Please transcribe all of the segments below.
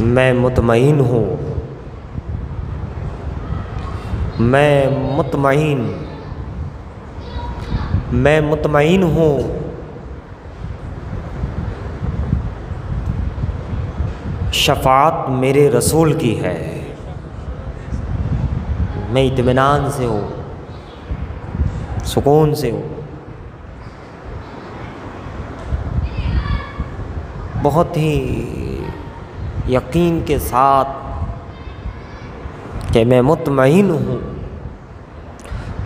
میں مطمئن ہوں، میں مطمئن ہوں، شفاعت میرے رسول کی ہے، میں اطمینان سے ہوں، سکون سے ہوں، بہت ہی یقین کے ساتھ کہ میں مطمئن ہوں،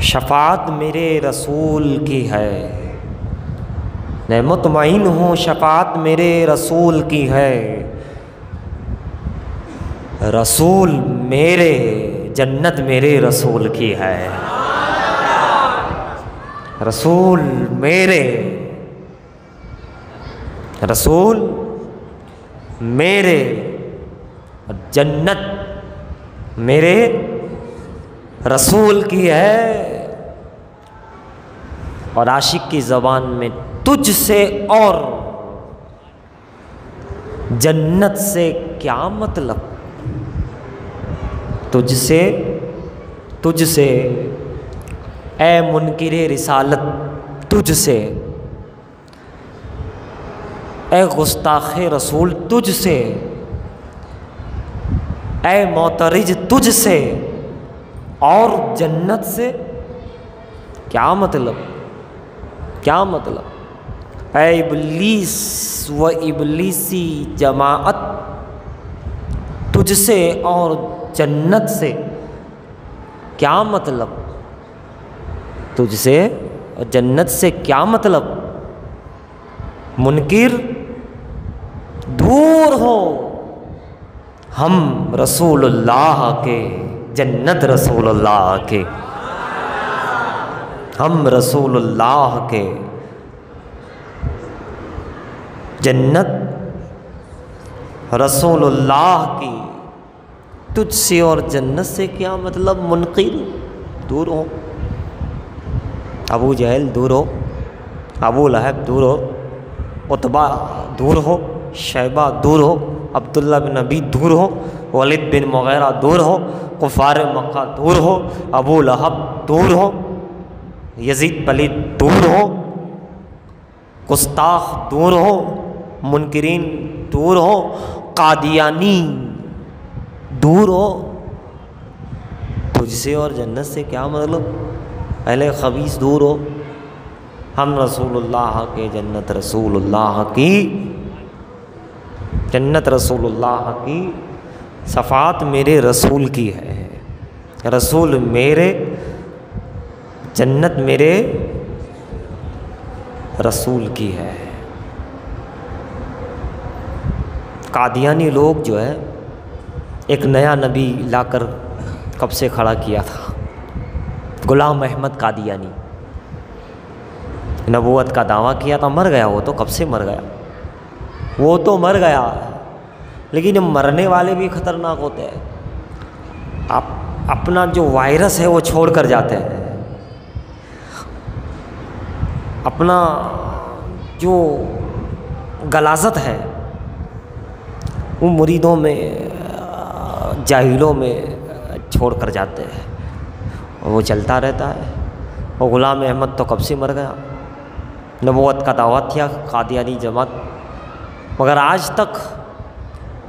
شفاعت میرے رسول کی ہے، میں مطمئن ہوں، شفاعت میرے رسول کی ہے، رسول میرے، جنت میرے رسول کی ہے، رسول میرے، رسول میرے، جنت میرے رسول کی ہے۔ اور عاشق کی زبان میں تجھ سے اور جنت سے کیا مطلب، تجھ سے اے منکر رسالت، تجھ سے اے گستاخ رسول، تجھ سے اے معترض، تجھ سے اور جنت سے کیا مطلب، کیا مطلب، اے ابلیس و ابلیسی جماعت، تجھ سے اور جنت سے کیا مطلب، تجھ سے اور جنت سے کیا مطلب، منکر دور ہو، ہم رسول اللہ کے، جنت رسول اللہ کے، ہم رسول اللہ کے، جنت رسول اللہ کی، تجھ سے اور جنت سے کیا مطلب، منکر دور ہو، ابو جہل دور ہو، ابو لہب دور ہو، عتبہ دور ہو، شیبہ دور ہو، عبداللہ بن نبی دور ہو، ولید بن مغیرہ دور ہو، کفار مکہ دور ہو، ابو لہب دور ہو، یزید پلید دور ہو، گستاخ دور ہو، منکرین دور ہو، قادیانی دور ہو، تجھ سے اور جنت سے کیا مطلب، اہل خبیث دور ہو، ہم رسول اللہ کے، جنت رسول اللہ کی، جنت رسول اللہ کی، شفاعت میرے رسول کی ہے، رسول میرے، جنت میرے رسول کی ہے۔ قادیانی لوگ جو ہے ایک نیا نبی لا کر کب سے کھڑا کیا تھا، غلام احمد قادیانی، نبوت کا دعویٰ کیا تھا، مر گیا وہ تو، کب سے مر گیا، وہ تو مر گیا، لیکن مرنے والے بھی خطرناک ہوتے ہیں، اپنا جو وائرس ہے وہ چھوڑ کر جاتے ہیں، اپنا جو غلاظت ہے وہ مریدوں میں، جاہلوں میں چھوڑ کر جاتے ہیں، اور وہ چلتا رہتا ہے۔ وہ غلام احمد تو کب سے مر گیا، نبوت کا دعویٰ کیا قادیانی جماعت، مگر آج تک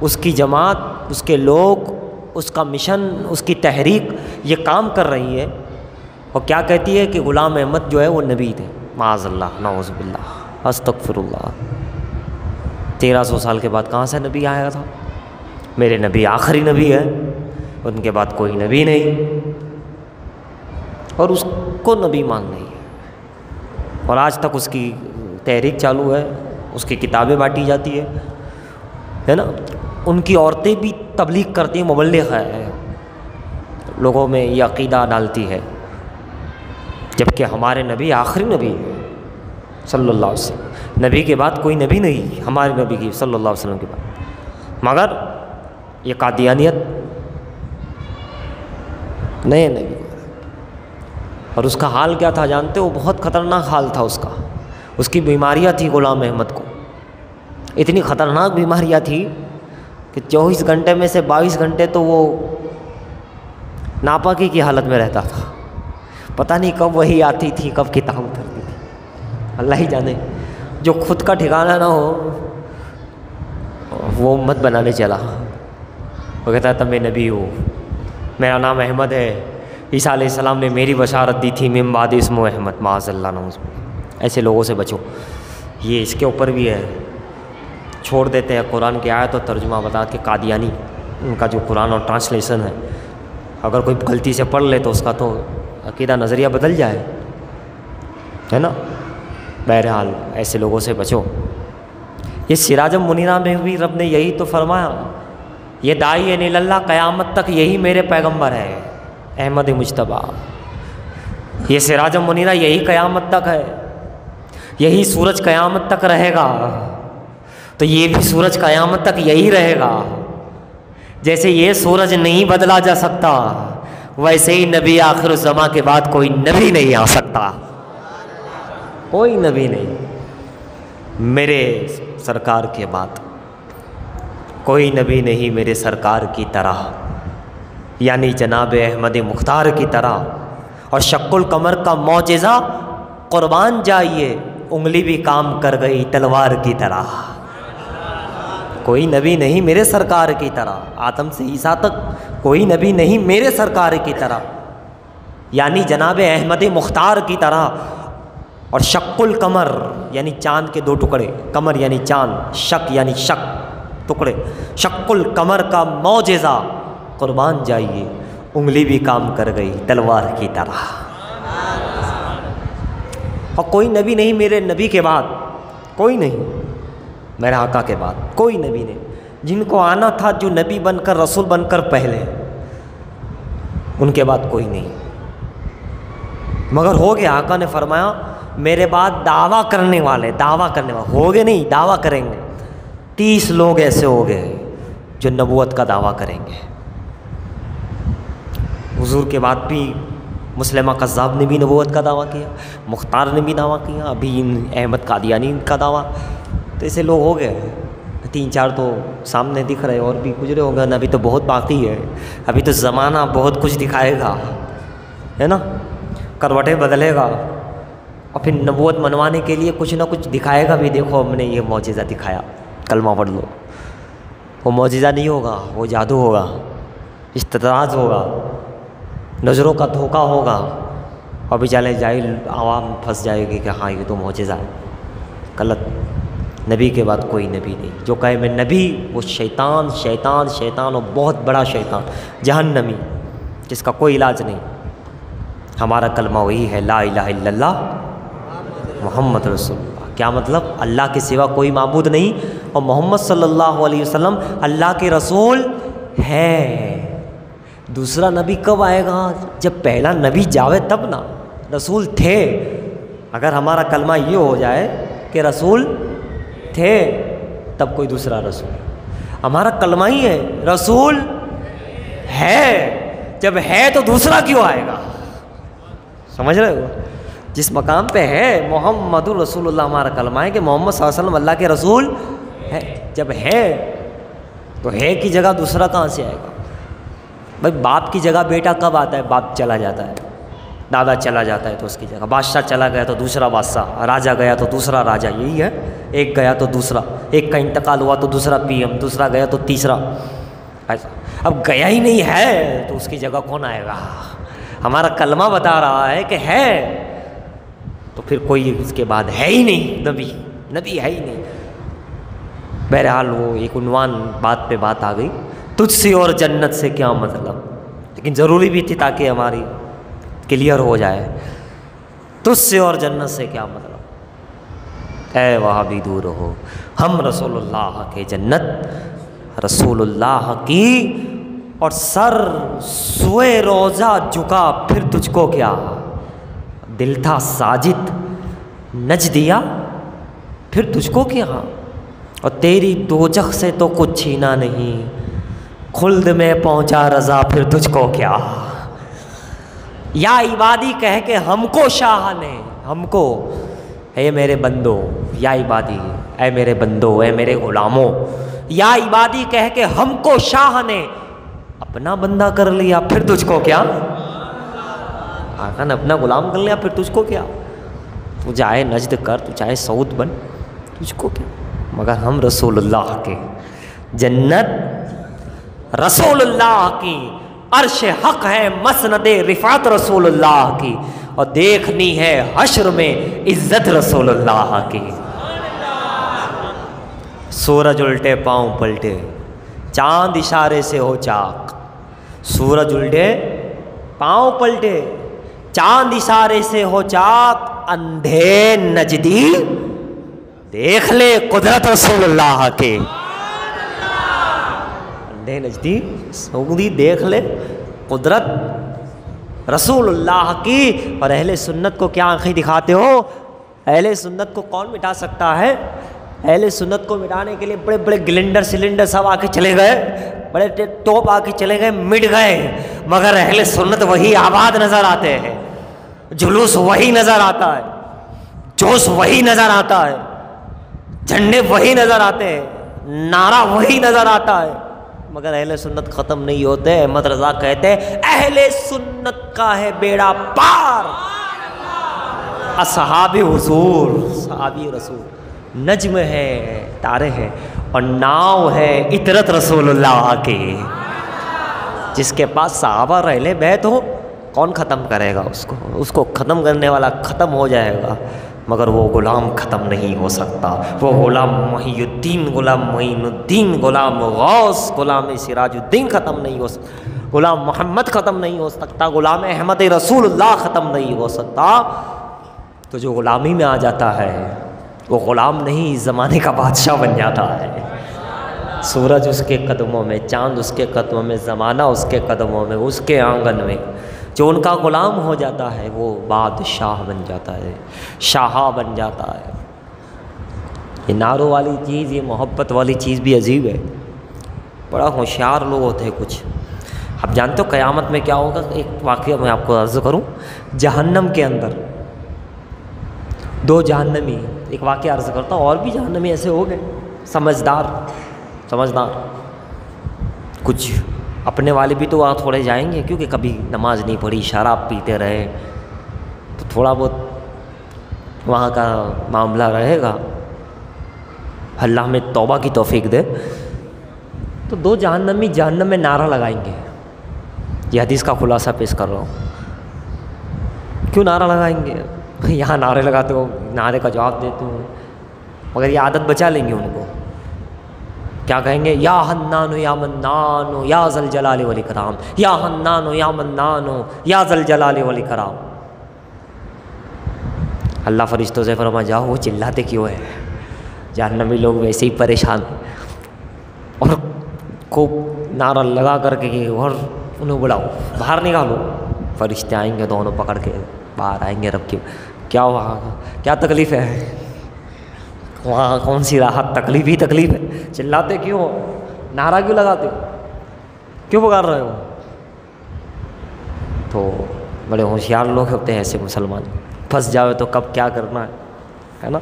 اس کی جماعت، اس کے لوگ، اس کا مشن، اس کی تحریک یہ کام کر رہی ہے، اور کیا کہتی ہے کہ غلام احمد جو ہے وہ نبی تھے، معاذ اللہ، نعوذ باللہ، استغفر اللہ۔ 1300 سال کے بعد کہاں سے نبی آیا تھا، میرے نبی آخری نبی ہے، ان کے بعد کوئی نبی نہیں، اور اس کو نبی مان نہیں ہے، اور آج تک اس کی تحریک چالو ہے، اس کی کتابیں بانٹی جاتی ہے نا، ان کی عورتیں بھی تبلیغ کرتی ہیں، مبلغ ہے، لوگوں میں یہ عقیدہ ڈالتی ہے، جبکہ ہمارے نبی آخری نبی ہے صلی اللہ علیہ وسلم، نبی کے بعد کوئی نبی نہیں ہمارے نبی کی صلی اللہ علیہ وسلم کے بعد، مگر یہ قادیانیت نئے نبی، اور اس کا حال کیا تھا جانتے ہو، بہت خطرناک حال تھا اس کا، اس کی بیماریاں تھیں غلام احمد کو، اتنی خطرناک بیماریاں تھیں کہ 24 گھنٹے میں سے 22 گھنٹے تو وہ ناپاکی کی حالت میں رہتا تھا. پتہ نہیں کب وہی آتی تھی, کب کتاب اترتی تھی, اللہ ہی جانے. جو خود کا ٹھکانہ نہ ہو وہ امت بنانے چلا. وہ کہتا تھا میں نبی ہوں, میرا نام احمد ہے, عیسیٰ علیہ السلام نے میری بشارت دی تھی, من بعد اسمہ احمد, معاذ اللہ نعوذ باللہ. ایسے لوگوں سے بچو. یہ اس کے اوپر بھی ہے, چھوڑ دیتے ہیں قرآن کی آیت اور ترجمہ بتا کے. قادیانی ان کا جو قرآن اور ٹرانسلیشن ہے, اگر کوئی غلطی سے پڑھ لے تو اس کا تو عقیدہ نظریہ بدل جائے, ہے نا. بہرحال ایسے لوگوں سے بچو. یہ سراج منیرہ میں بھی رب نے یہی تو فرمایا, یہ داعی اللہ قیامت تک یہی میرے پیغمبر ہے احمد مجتبیٰ. یہ سراج منیرہ یہی قیامت تک ہے, یہی سورج قیامت تک رہے گا, تو یہ بھی سورج قیامت تک یہی رہے گا. جیسے یہ سورج نہیں بدلا جا سکتا, ویسے ہی نبی آخر الزماں کے بعد کوئی نبی نہیں آ سکتا, کوئی نبی نہیں. میرے سرکار کے بعد کوئی نبی نہیں میرے سرکار کی طرح, یعنی جناب احمد مختار کی طرح. اور شق القمر کا معجزہ قربان جائیے, انگلی بھی کام کر گئی تلوار کی طرح. کوئی نبی نہیں میرے سرکار کی طرح, آدم سے عیسیٰ تک کوئی نبی نہیں میرے سرکار کی طرح, یعنی جناب احمد مختار کی طرح. اور شق القمر یعنی چاند کے 2 ٹکڑے, قمر یعنی چاند, شق یعنی شق ٹکڑے. شق القمر کا معجزہ قربان جائیے, انگلی بھی کام کر گئی تلوار کی طرح. اور کوئی نبی نہیں میرے نبی کے بعد, کوئی نہیں میرے آقا کے بعد, کوئی نبی نہیں. جن کو آنا تھا جو نبی بن کر رسول بن کر پہلے, ان کے بعد کوئی نہیں. مگر ہو گیا, آقا نے فرمایا میرے بعد دعویٰ کرنے والے ہو گئے, نہیں دعویٰ کریں گے. 30 لوگ ایسے ہو گئے جو نبوت کا دعویٰ کریں گے. حضور کے بعد بھی مسلمہ قذاب نے بھی نبوت کا دعویٰ کیا, مختار نے بھی دعویٰ کیا, ابھی احمد قادیانی کا دعویٰ. تو ایسے لوگ ہو گئے, 3-4 تو سامنے دکھ رہے, اور بھی گزرے ہو گئے. ابھی تو بہت باقی ہے, ابھی تو زمانہ بہت کچھ دکھائے گا, ہے نا, کروٹیں بدلے گا, اور پھر نبوت منوانے کے لیے کچھ نہ کچھ دکھائے گا بھی. دیکھو ہم نے یہ معجزہ دکھایا, کلمہ پڑھ لو. وہ معجزہ نہیں ہوگا, وہ جادو ہوگا, استدراج ہوگا, نظروں کا دھوکہ ہوگا, اور بیچارے جاہل عوام پھنس جائے گی کہ ہاں یہ تو معجزہ ہے. غلط. نبی کے بعد کوئی نبی نہیں. جو کہے میں نبی, وہ شیطان شیطان شیطان, اور بہت بڑا شیطان, جہنمی, جس کا کوئی علاج نہیں. ہمارا کلمہ وہی ہے, لا الہ الا اللہ محمد رسول اللہ. کیا مطلب؟ اللہ کے سوا کوئی معبود نہیں, اور محمد صلی اللہ علیہ وسلم اللہ کے رسول ہے. دوسرا نبی کب آئے گا؟ جب پہلا نبی جاوے تب نا. رسول تھے. اگر ہمارا کلمہ یہ ہو جائے کہ رسول تھے, تب کوئی دوسرا رسول. ہمارا کلمہ ہی ہے رسول ہے. جب ہے تو دوسرا کیوں آئے گا؟ سمجھ رہے ہو؟ جس مقام پہ ہے محمد رسول اللہ, ہمارا کلمہ ہے کہ محمد صلی اللہ علیہ وسلم اللہ کے رسول ہے. جب ہے تو ہے کی جگہ دوسرا کہاں سے آئے گا؟ بھائی باپ کی جگہ بیٹا کب آتا ہے؟ باپ چلا جاتا ہے, دادا چلا جاتا ہے تو اس کی جگہ, بادشاہ چلا گیا تو دوسرا بادشاہ, راجا گیا تو دوسرا راجا. یہی ہے, ایک گیا تو دوسرا, ایک کا انتقال ہوا تو دوسرا PM, دوسرا گیا تو تیسرا. ایسا اب گیا ہی نہیں ہے تو اس کی جگہ کون آئے گا؟ ہمارا کلمہ بتا رہا ہے کہ ہے, تو پھر کوئی اس کے بعد ہے ہی نہیں. نبی ہے ہی نہیں. بہرحال وہ ایک عنوان بات پہ بات آ گئی, تجھ سے اور جنت سے کیا مطلب. لیکن ضروری بھی تھی تاکہ ہماری کلیئر ہو جائے. تجھ سے اور جنت سے کیا مطلب؟ اے وہاں بھی دور ہو, ہم رسول اللہ کے جنت, رسول اللہ کی, اور سر سوئے روزہ جھکا پھر تجھ کو کیا. دل تھا ساجد نچ دیا پھر تجھ کو کیا. اور تیری دوزخ سے تو کچھ چھینا نہیں, خلد میں پہنچا رضا پھر تجھ کو کیا. یا عبادی کہہ کے ہم کو شاہ نے, ہم کو, اے میرے بندو, یا عبادی, اے میرے بندو, اے میرے غلاموں, یا عبادی کہہ کے ہم کو شاہ نے اپنا بندہ کر لیا، پھر تجھ کو کیا؟ آقا نے اپنا غلام کر لیا، پھر تجھ کو کیا؟ تو چاہے نجد کر، تو چاہے سعود بن، تجھ کو کیا؟ مگر ہم رسول اللہ کے، جنت رسول اللہ کی، عرش حق ہے مسند رفعت رسول اللہ کی، اور دیکھنی ہے حشر میں عزت رسول اللہ کی۔ سورج الٹے پاؤں پلٹے، چاند اشارے سے ہو چاک، سورج الٹے پاؤں پلٹے، چاند اشارے سے ہو چاک، اندھے نجدی دیکھ لے قدرت رسول اللہ کے، اندھے نجدی سعودی دیکھ لے قدرت رسول اللہ کی۔ اور اہل سنت کو کیا آنکھیں دکھاتے ہو؟ اہل سنت کو کون مٹا سکتا ہے؟ اہل سنت کو مٹانے کے لیے بڑے بڑے گلنڈر سلنڈر سب آ کے چلے گئے، بڑے ٹوپ آ کے چلے گئے، مٹ گئے، مگر اہل سنت وہی آباد نظر آتے ہیں، جلوس وہی نظر آتا ہے، جوش وہی نظر آتا ہے، جھنڈے وہی نظر آتے ہیں، نعرہ وہی نظر آتا ہے، مگر اہل سنت ختم نہیں ہوتے۔ احمد رضا کہتے ہیں اہل سنت کا ہے بیڑا پار، اصحاب حضور، صحابی رسول نجم ہے، تارے ہیں، اور ناؤ ہے اطرت رسول اللہ کی۔ جس کے پاس صحابہ اہل بیت ہو، کون ختم کرے گا اس کو؟ اس کو ختم کرنے والا ختم ہو جائے گا، مگر وہ غلام ختم نہیں ہو سکتا۔ وہ غلام محی الدین، غلام معین الدین، غلام غوث، غلام سراج الدین ختم نہیں ہو سکتا، غلام محمد ختم نہیں ہو سکتا، غلام احمد رسول اللہ ختم نہیں ہو سکتا۔ تو جو غلامی میں آ جاتا ہے وہ غلام نہیں، اس زمانے کا بادشاہ بن جاتا ہے۔ سورج اس کے قدموں میں، چاند اس کے قدموں میں، زمانہ اس کے قدموں میں، اس کے آنگن میں، جو ان کا غلام ہو جاتا ہے وہ بادشاہ بن جاتا ہے، شاہ بن جاتا ہے۔ یہ نعروں والی چیز، یہ محبت والی چیز بھی عجیب ہے۔ بڑا ہوشیار لوگ ہوتے ہیں کچھ۔ اب جانتے ہو قیامت میں کیا ہوگا؟ ایک واقعہ میں آپ کو عرض کروں، جہنم کے اندر دو جہنمی، ایک واقعہ عرض کرتا ہوں، اور بھی جہنمی ایسے ہو گئے سمجھدار، کچھ اپنے والے بھی تو وہاں تھوڑے جائیں گے، کیونکہ کبھی نماز نہیں پڑھی، شراب پیتے رہے، تو تھوڑا بہت وہاں کا معاملہ رہے گا۔ اللہ ہمیں توبہ کی توفیق دے۔ تو دو جہنمی جہنم میں نعرہ لگائیں گے۔ یہ حدیث کا خلاصہ پیش کر رہا ہوں۔ کیوں نعرہ لگائیں گے؟ یہاں نعرے لگاتے ہو، نعرے کا جواب دیتے ہو، مگر یہ عادت بچا لیں گے ان کو۔ کیا کہیں گے؟ یا حنان یا منان یا ذل جلال والاکرام، یا حنان یا منان یا ذل جلال والاکرام۔ اللہ فرشتوں سے فرما جاؤ وہ چلاتے کیوں ہے؟ جہنمی لوگ ویسے ہی پریشان ہیں، اور خوب نعرہ لگا کر کے اور انہیں بلاؤ، باہر نکالو۔ فرشتے آئیں گے دونوں پکڑ کے باہر آئیں گے۔ رب کی کیا وہاں کیا تکلیف ہے؟ وہاں کون سی راحت؟ تکلیف ہی تکلیف ہے۔ چلاتے کیوں؟ نعرہ کیوں لگاتے ہو؟ کیوں پکار رہے ہو؟ تو بڑے ہوشیار لوگ ہوتے ہیں ایسے مسلمان، پھنس جاؤ تو کب کیا کرنا ہے نا۔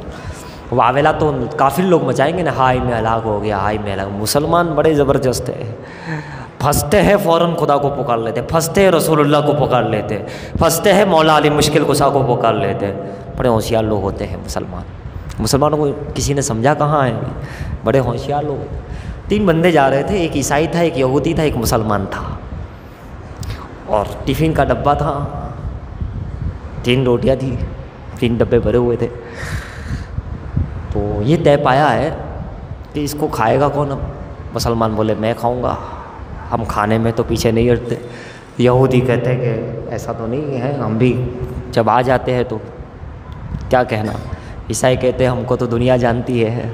واویلا تو کافر لوگ مچائیں گے نا، ہائی میں ہلاک ہو گیا، ہائی میں ہلاک۔ مسلمان بڑے زبردست ہیں، پھنستے ہیں فوراً خدا کو پکار لیتے، پھنستے ہیں رسول اللہ کو پکار لیتے، پھنستے ہیں مولا علی مشکل کشا کو پکار لیتے۔ بڑے ہوشیار لوگ ہوتے ہیں مسلمان۔ مسلمانوں کو کسی نے سمجھا کہاں ہے؟ بڑے ہوشیار لوگ ہوتے ہیں۔ 3 بندے جا رہے تھے، ایک عیسائی تھا، ایک یہودی تھا، ایک مسلمان تھا، اور ٹفن کا ڈبہ تھا، 3 روٹیاں تھیں، 3 ڈبے بھرے ہوئے تھے۔ تو یہ طے پایا ہے کہ اس کو کھائے گا کون؟ اب مسلمان بولے میں کھاؤں گا، ہم کھانے میں تو پیچھے نہیں ہٹتے۔ یہودی کہتے ہیں کہ ایسا تو نہیں ہے، ہم بھی جب آ جاتے ہیں تو کیا کہنا۔ عیسائی کہتے ہیں ہم کو تو دنیا جانتی ہے،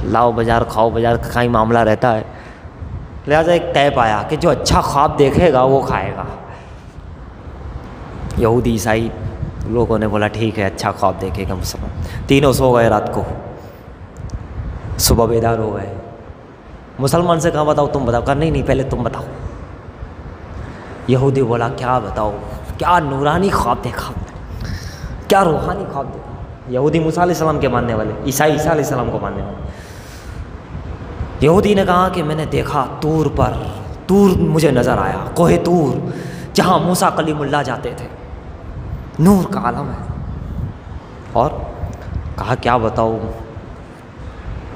لاؤ بازار کھاؤ بازار کا ہی معاملہ رہتا ہے۔ لہٰذا ایک طے پایا کہ جو اچھا خواب دیکھے گا وہ کھائے گا۔ یہودی عیسائی لوگوں نے بولا ٹھیک ہے، اچھا خواب دیکھے گا مسلمان۔ تینوں سو گئے رات کو، صبح بیدار ہو گئے۔ مسلمان سے کہا بتاؤ تم بتاؤ، کہا نہیں پہلے تم بتاؤ۔ یہودی بولا کیا بتاؤ، کیا نورانی خواب دیکھا، کیا روحانی خواب دیکھا۔ یہودی موسیٰ علیہ السلام کے ماننے والے، عیسائی عیسیٰ علیہ السلام کو ماننے والے۔ یہودی نے کہا کہ میں نے دیکھا طور پر، طور مجھے نظر آیا، کوہ طور، جہاں موسیٰ کلیم اللہ جاتے تھے، نور کا عالم ہے۔ اور کہا کیا بتاؤ،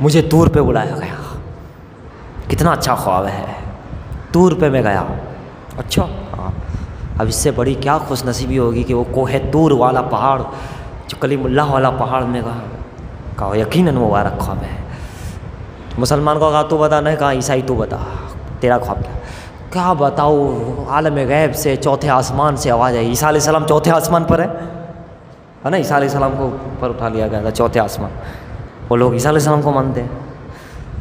مجھے طور پہ بلایا گیا، کتنا اچھا خواب ہے، طور پہ میں گیا۔ اچھا ہاں، اب اس سے بڑی کیا خوش نصیبی ہوگی کہ وہ کوہ طور والا پہاڑ، جو کلیم اللہ والا پہاڑ میں کہا یقیناً مبارک خواب ہے۔ مسلمان کو کہا تو بتا، نہیں کہا عیسائی تو بتا تیرا خواب کیا بتاؤ، عالم غیب سے چوتھے آسمان سے آواز آئی۔ عیسیٰ علیہ السلام چوتھے آسمان پر ہے نا، عیسیٰ علیہ السلام کو اوپر اٹھا لیا گیا تھا چوتھے آسمان، وہ لوگ عیسیٰ علیہ السلام کو مانتے ہیں،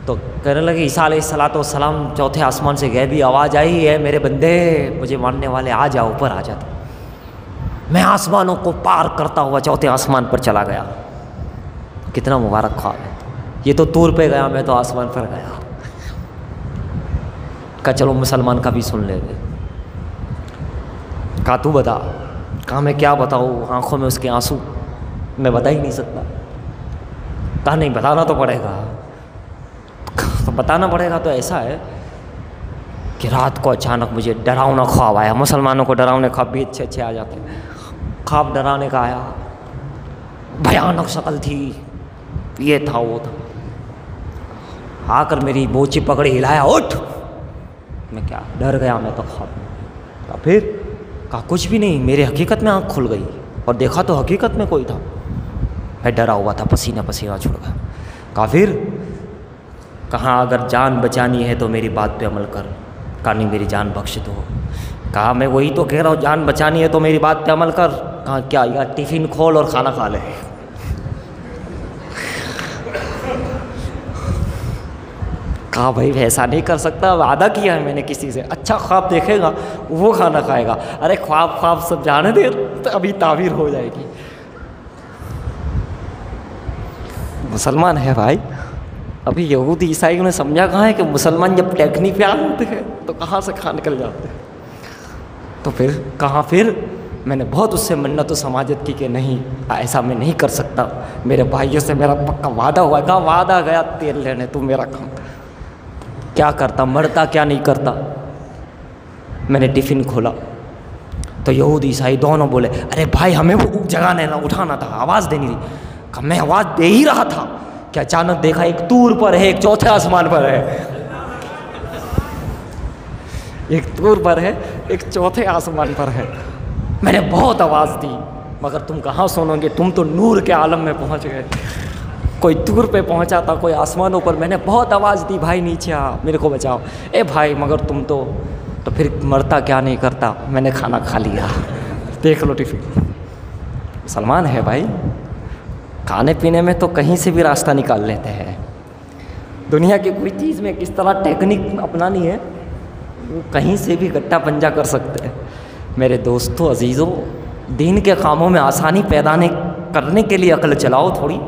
تو کہنے لگے عیسیٰ علیہ السلام چوتھے آسمان سے غیبی آواز آئی ہے، میرے بندے مجھے ماننے والے آ جاؤ، اوپر آ جاتا۔ میں آسمانوں کو پار کرتا ہوا چوتھے آسمان پر چلا گیا۔ کتنا مبارک خواب ہے، یہ تو طور پہ گیا، میں تو آسمان پر گیا۔ کہا چلو مسلمان کا بھی سن لے گے۔ کہا تو بتا، کہا میں کیا بتاؤں، آنکھوں میں اس کے آنسو، میں بتا ہی نہیں سکتا۔ کہا نہیں بتانا تو پڑے گا، تو بتانا پڑے گا۔ تو ایسا ہے کہ رات کو اچانک مجھے ڈراؤنا خواب آیا، مسلمانوں کو ڈراؤنے خواب بھی اچھے اچھے آ جاتے ہیں۔ خواب ڈرانے کا آیا، بھیانک شکل تھی، یہ تھا وہ تھا، آ کر میری بوچی پکڑی، ہلایا، اٹھ۔ میں کیا ڈر گیا، میں تو خواب میں۔ کہا پھر؟ کہا کچھ بھی نہیں، میرے حقیقت میں آنکھ کھل گئی اور دیکھا تو حقیقت میں کوئی تھا، میں ڈرا ہوا تھا، پسینہ پسینہ چھڑ گیا۔ کہا پھر؟ کہا اگر جان بچانی ہے تو میری بات پہ عمل کر۔ کہا نہیں میری جان بخش دو۔ کہا میں وہی تو کہہ رہا ہوں، جان بچانی ہے تو میری بات پہ عمل کر۔ کہا کیا؟ یا ٹفن کھول اور کھانا کھا لے۔ کہا بھائی ایسا نہیں کر سکتا، وعدہ کیا ہے میں نے کسی سے، اچھا خواب دیکھے گا وہ کھانا کھائے گا۔ ارے خواب سب جانے دے، ابھی تعبیر ہو جائے گی۔ مسلمان ہے بھائی، ابھی یہودی عیسائیوں نے سمجھا کہاں ہے کہ مسلمان جب ٹیکنی پہ آ ہوتے ہیں تو کہاں سے کھا نکل جاتے ہیں۔ تو پھر کہاں پھر میں نے بہت اس سے منت و سماجت کی کہ نہیں ایسا میں نہیں کر سکتا، میرے بھائیوں سے میرا پکا وعدہ ہوا ہے۔ کہا وعدہ گیا تیل لینے، تو میرا کام کیا کرتا، مرتا کیا نہیں کرتا۔ میں نے ٹفن کھولا تو یہود عیسائی دونوں بولے ارے بھائی ہمیں وہ جگانا نا، اٹھانا تھا، آواز دینی تھی۔ کہا میں آواز دے ہی رہا تھا کہ اچانک دیکھا ایک طور پر ہے، ایک چوتھے آسمان پر ہے، ایک طور پر ہے، ایک چوتھے آسمان پر ہے۔ میں نے بہت آواز دی مگر تم کہاں سنو گے، تم تو نور کے عالم میں پہنچ گئے۔ کوئی طور پہ پہنچا تھا، کوئی آسمانوں پر، میں نے بہت آواز دی بھائی نیچے آ، میرے کو بچاؤ۔ اے بھائی مگر تم تو پھر مرتا کیا نہیں کرتا۔ میں نے کھانا کھا لیا، دیکھ لو ٹفن۔ مسلمان ہے بھائی، کھانے پینے میں تو کہیں سے بھی راستہ نکال لیتے ہیں۔ دنیا کی کوئی چیز میں کس طرح ٹیکنیک اپنانی ہے، کہیں سے بھی گٹا پنجا کر سکتے ہیں۔ میرے دوستو عزیزوں، دین کے کاموں میں آسانی پیدا کرنے کے لیے عقل چلاؤ تھوڑی،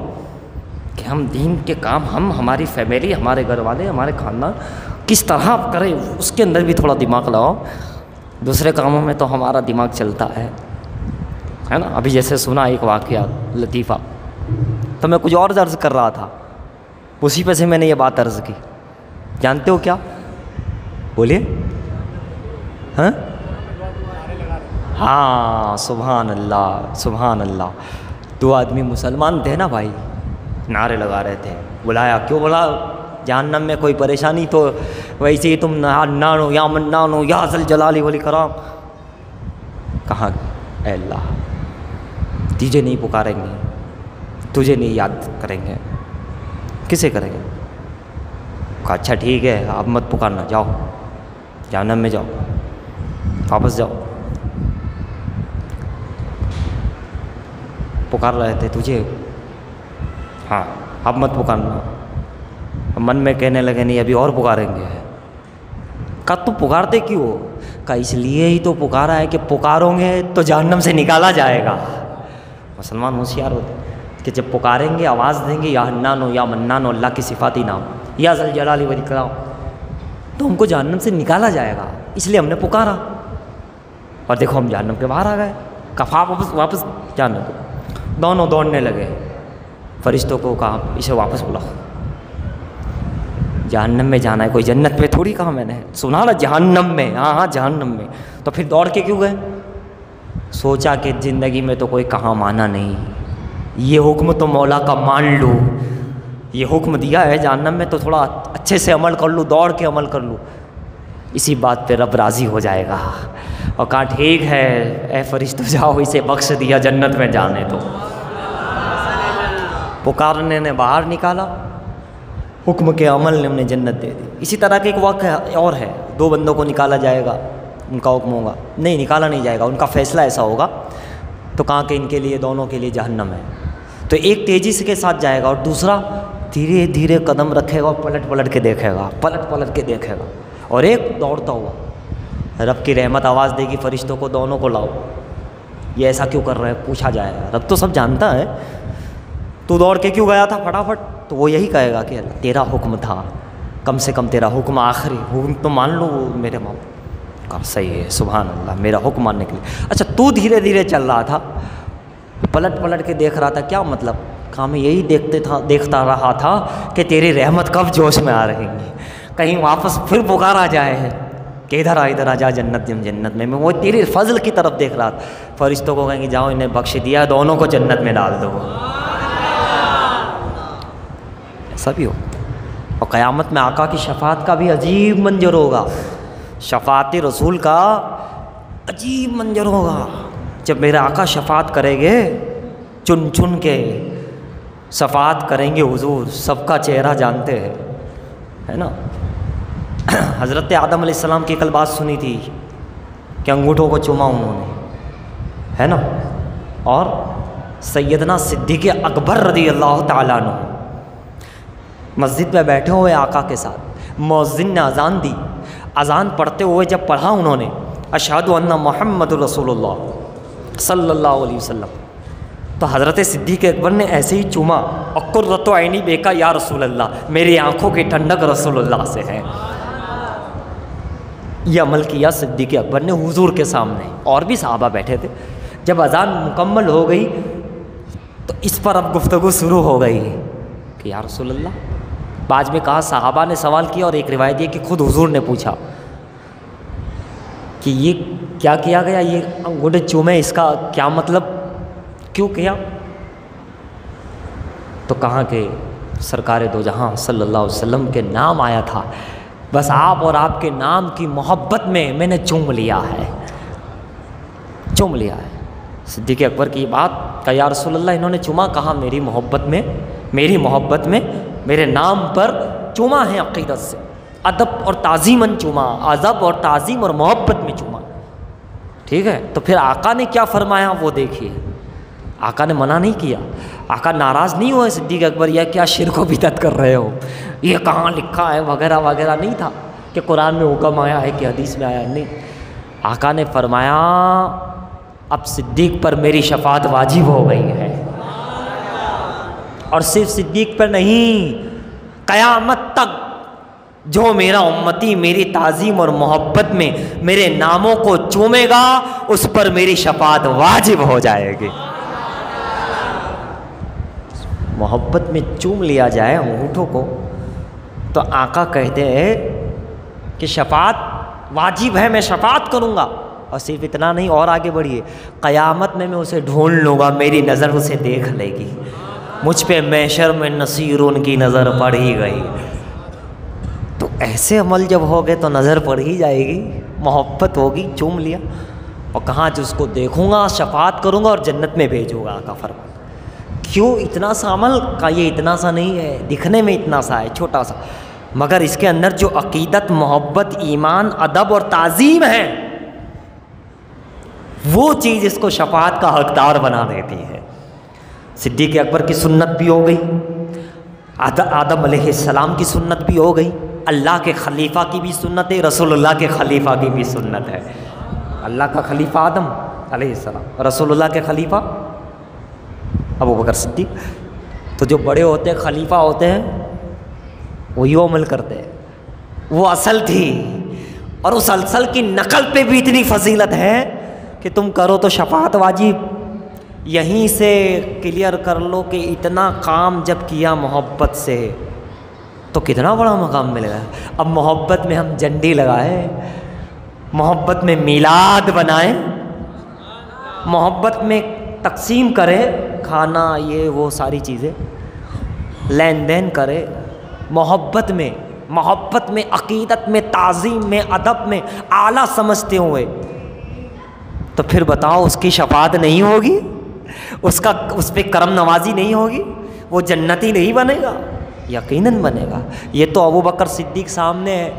کہ ہم دین کے کام، ہماری فیملی، ہمارے گھر والے، ہمارے خاندان کس طرح کریں، اس کے اندر بھی تھوڑا دماغ لگاؤ۔ دوسرے کاموں میں تو ہمارا دماغ چلتا ہے نا۔ ابھی جیسے سنا ایک واقعہ لطیفہ، تو میں کچھ اور عرض کر رہا تھا، اسی پہ سے میں نے یہ بات عرض کی۔ جانتے ہو کیا؟ بولیے۔ ہاں سبحان اللہ سبحان اللہ۔ دو آدمی مسلمان تھے نا بھائی، نعرے لگا رہے تھے۔ بلایا، کیوں بولا؟ جہنم میں کوئی پریشانی تو ویسے ہی تم نانو یا منانو یا ذل جلال والاکرام۔ کہاں اے اللہ تجھے نہیں پکاریں گے، تجھے نہیں یاد کریں گے، کسے کریں گے؟ کہا اچھا ٹھیک ہے، اب مت پکارنا، جاؤ جہنم میں جاؤ، واپس جاؤ۔ پکار رہے تھے تجھے، ہاں اب مت پکارنا۔ من میں کہنے لگے نہیں ابھی اور پکاریں گے۔ کہا تو پکارتے کیوں؟ کہا اس لیے ہی تو پکارا ہے کہ پکارو گے تو جہنم سے نکالا جائے گا۔ مسلمان ہوشیار ہوتے کہ جب پکاریں گے، آواز دیں گے یا حنان یا منان، اللہ کی صفاتی نام، یا ذل جلال والاکرام، تو ہم کو جہنم سے نکالا جائے گا، اس لیے ہم نے پکارا، اور دیکھو ہم جہنم کے باہر آ گئے۔ کفا واپس جہنم کو، دونوں دوڑنے لگے۔ فرشتوں کو کہا اسے واپس بلاؤ۔ جہنم میں جانا ہے، کوئی جنت میں تھوڑی کہا میں نے، سنا نا جہنم میں، ہاں ہاں جہنم میں، تو پھر دوڑ کے کیوں گئے؟ سوچا کہ زندگی میں تو کوئی کہاں مانا نہیں، یہ حکم تو مولا کا مان لو، یہ حکم دیا ہے جہنم میں تو تھوڑا اچھے سے عمل کر لوں، دوڑ کے عمل کر لوں، اسی بات پہ رب راضی ہو جائے گا اور کہا ٹھیک ہے اے فرشتوں جاؤ اسے بخش دیا جنت میں جانے دو۔ پکارنے نے باہر نکالا، حکم کے عمل نے انہیں جنت دے دی۔ اسی طرح کے ایک واقعہ اور ہے، دو بندوں کو نکالا جائے گا، ان کا حکم ہوگا، نہیں نکالا نہیں جائے گا، ان کا فیصلہ ایسا ہوگا تو کہاں کہ ان کے لیے دونوں کے لیے جہنم ہے، تو ایک تیزی سے کے ساتھ جائے گا اور دوسرا دھیرے دھیرے قدم رکھے گا اور پلٹ پلٹ کے دیکھے گا، پلٹ پلٹ کے دیکھے گا، اور ایک دوڑتا ہوا۔ رب کی رحمت آواز دے گی فرشتوں کو دونوں کو لاؤ، یہ ایسا کیوں کر رہے ہیں پوچھا جائے گا، رب تو سب جانتا ہے، تو دوڑ کے کیوں گیا تھا فٹافٹ؟ تو وہ یہی کہے گا کہ تیرا حکم تھا، کم سے کم تیرا حکم آخری حکم تو مان لو میرے ماں کا، صحیح ہے سبحان اللہ میرا حکم ماننے کے لیے۔ اچھا تو دھیرے دھیرے چل رہا تھا، پلٹ پلٹ کے دیکھ رہا تھا، کیا مطلب؟ کہا میں یہی دیکھتا رہا تھا کہ تیری رحمت کب جوش میں آ رہی ہے، کہیں واپس پھر پکارا جائے کہ ادھر آ جا جنت میں وہ تیری فضل کی طرف دیکھ رہا تھا۔ فرشتوں کو کہیں گے جاؤ انہیں بخش دیا، دونوں کو جنت میں ڈال دو، ایسا بھی ہو۔ اور قیامت میں آقا کی شفاعت کا بھی عجیب منظر ہوگا، شفاعت رسول کا عجیب منظر ہوگا، جب میرے آقا شفاعت کریں گے، چن چن کے شفاعت کریں گے حضور، سب کا چہرہ جانتے ہیں، ہے نا۔ حضرت آدم علیہ السلام کی کل بات سنی تھی کہ انگوٹھوں کو چوما انہوں نے، ہے نا، اور سیدنا صدیق اکبر رضی اللہ تعالیٰ عنہ مسجد میں بیٹھے ہوئے آقا کے ساتھ، مؤذن نے اذان دی، اذان پڑھتے ہوئے جب پڑھا انہوں نے اشہد ان محمد رسول اللہ صلی اللہ علیہ وسلم، تو حضرت صدیق اکبر نے ایسے ہی چوما، اور قرۃ عینی بیکا یا رسول اللہ، میری آنکھوں کی ٹھنڈک رسول اللہ سے ہے، یہ عمل کیا صدیق اکبر نے حضور کے سامنے، اور بھی صحابہ بیٹھے تھے۔ جب اذان مکمل ہو گئی تو اس پر اب گفتگو شروع ہو گئی کہ یا رسول اللہ، بعد میں کہا صحابہ نے سوال کیا، اور ایک روایت یہ کہ خود حضور نے پوچھا کہ یہ کیا کیا گیا، یہ انگوٹھے چومے، اس کا کیا مطلب، کیوں کیا؟ تو کہا کہ سرکار دو جہاں صلی اللہ علیہ وسلم کے نام آیا تھا، بس آپ اور آپ کے نام کی محبت میں نے چوم لیا ہے، چوم لیا ہے۔ صدیق اکبر کی بات کہ یا رسول اللہ انہوں نے چوما، کہا میری محبت میں میرے نام پر چوما ہے، عقیدت سے، ادب اور تعظیماً چوما، ادب اور تعظیم اور محبت میں چوما، ٹھیک ہے۔ تو پھر آقا نے کیا فرمایا وہ دیکھیے، آقا نے منع نہیں کیا، آقا ناراض نہیں ہوئے صدیق اکبر یا کیا شرک و بدعت کر رہے ہو، یہ کہاں لکھا ہے وغیرہ وغیرہ نہیں تھا کہ قرآن میں حکم آیا ہے کہ حدیث میں آیا ہے، نہیں، آقا نے فرمایا اب صدیق پر میری شفاعت واجب ہو گئی ہے، اور صرف صدیق پر نہیں، قیامت تک جو میرا امتی میری تعظیم اور محبت میں میرے ناموں کو چومے گا اس پر میری شفاعت واجب ہو جائے گی۔ محبت میں چوم لیا جائے انگوٹھوں کو تو آقا کہتے ہیں کہ شفاعت واجب ہے، میں شفاعت کروں گا، اور صرف اتنا نہیں، اور آگے بڑھیے، قیامت میں اسے ڈھونڈ لوں گا، میری نظر اسے دیکھ لے گی، مجھ پہ محشر میں نصیرون کی نظر پڑ ہی گئی۔ تو ایسے عمل جب ہو گئے تو نظر پڑ ہی جائے گی، محبت ہوگی، چوم لیا، اور کہاں جس کو دیکھوں گا شفاعت کروں گا اور جنت میں بھیجوں گا، آقا فرماتا۔ کیوں اتنا سا عمل کا، یہ اتنا سا نہیں ہے، دکھنے میں اتنا سا ہے، چھوٹا سا، مگر اس کے اندر جو عقیدت، محبت، ایمان، ادب اور تعظیم ہے وہ چیز اس کو شفاعت کا حقدار بنا دیتی ہے۔ صدیق اکبر کی سنت بھی ہو گئی، آدم علیہ السلام کی سنت بھی ہو گئی، اللہ کے خلیفہ کی بھی سنت ہے، رسول اللہ کے خلیفہ کی بھی سنت ہے۔ اللہ کا خلیفہ آدم علیہ السلام، رسول اللہ کے خلیفہ ابوبکر صدیق۔ تو جو بڑے ہوتے ہیں خلیفہ ہوتے ہیں وہی عمل کرتے ہیں، وہ اصل تھی، اور اس اصل کی نقل پہ بھی اتنی فضیلت ہے کہ تم کرو تو شفاعت واجب۔ یہیں سے کلیئر کر لو کہ اتنا کام جب کیا محبت سے تو کتنا بڑا مقام مل گیا۔ اب محبت میں ہم جھنڈی لگائیں، محبت میں میلاد بنائیں، محبت میں تقسیم کرے کھانا، یہ وہ ساری چیزیں لین دین کرے، محبت میں عقیدت میں، تعظیم میں، ادب میں اعلیٰ سمجھتے ہوئے، تو پھر بتاؤ اس کی شفاعت نہیں ہوگی؟ اس پہ کرم نوازی نہیں ہوگی؟ وہ جنتی نہیں بنے گا؟ یقیناً بنے گا۔ یہ تو ابو بکر صدیق سامنے ہے،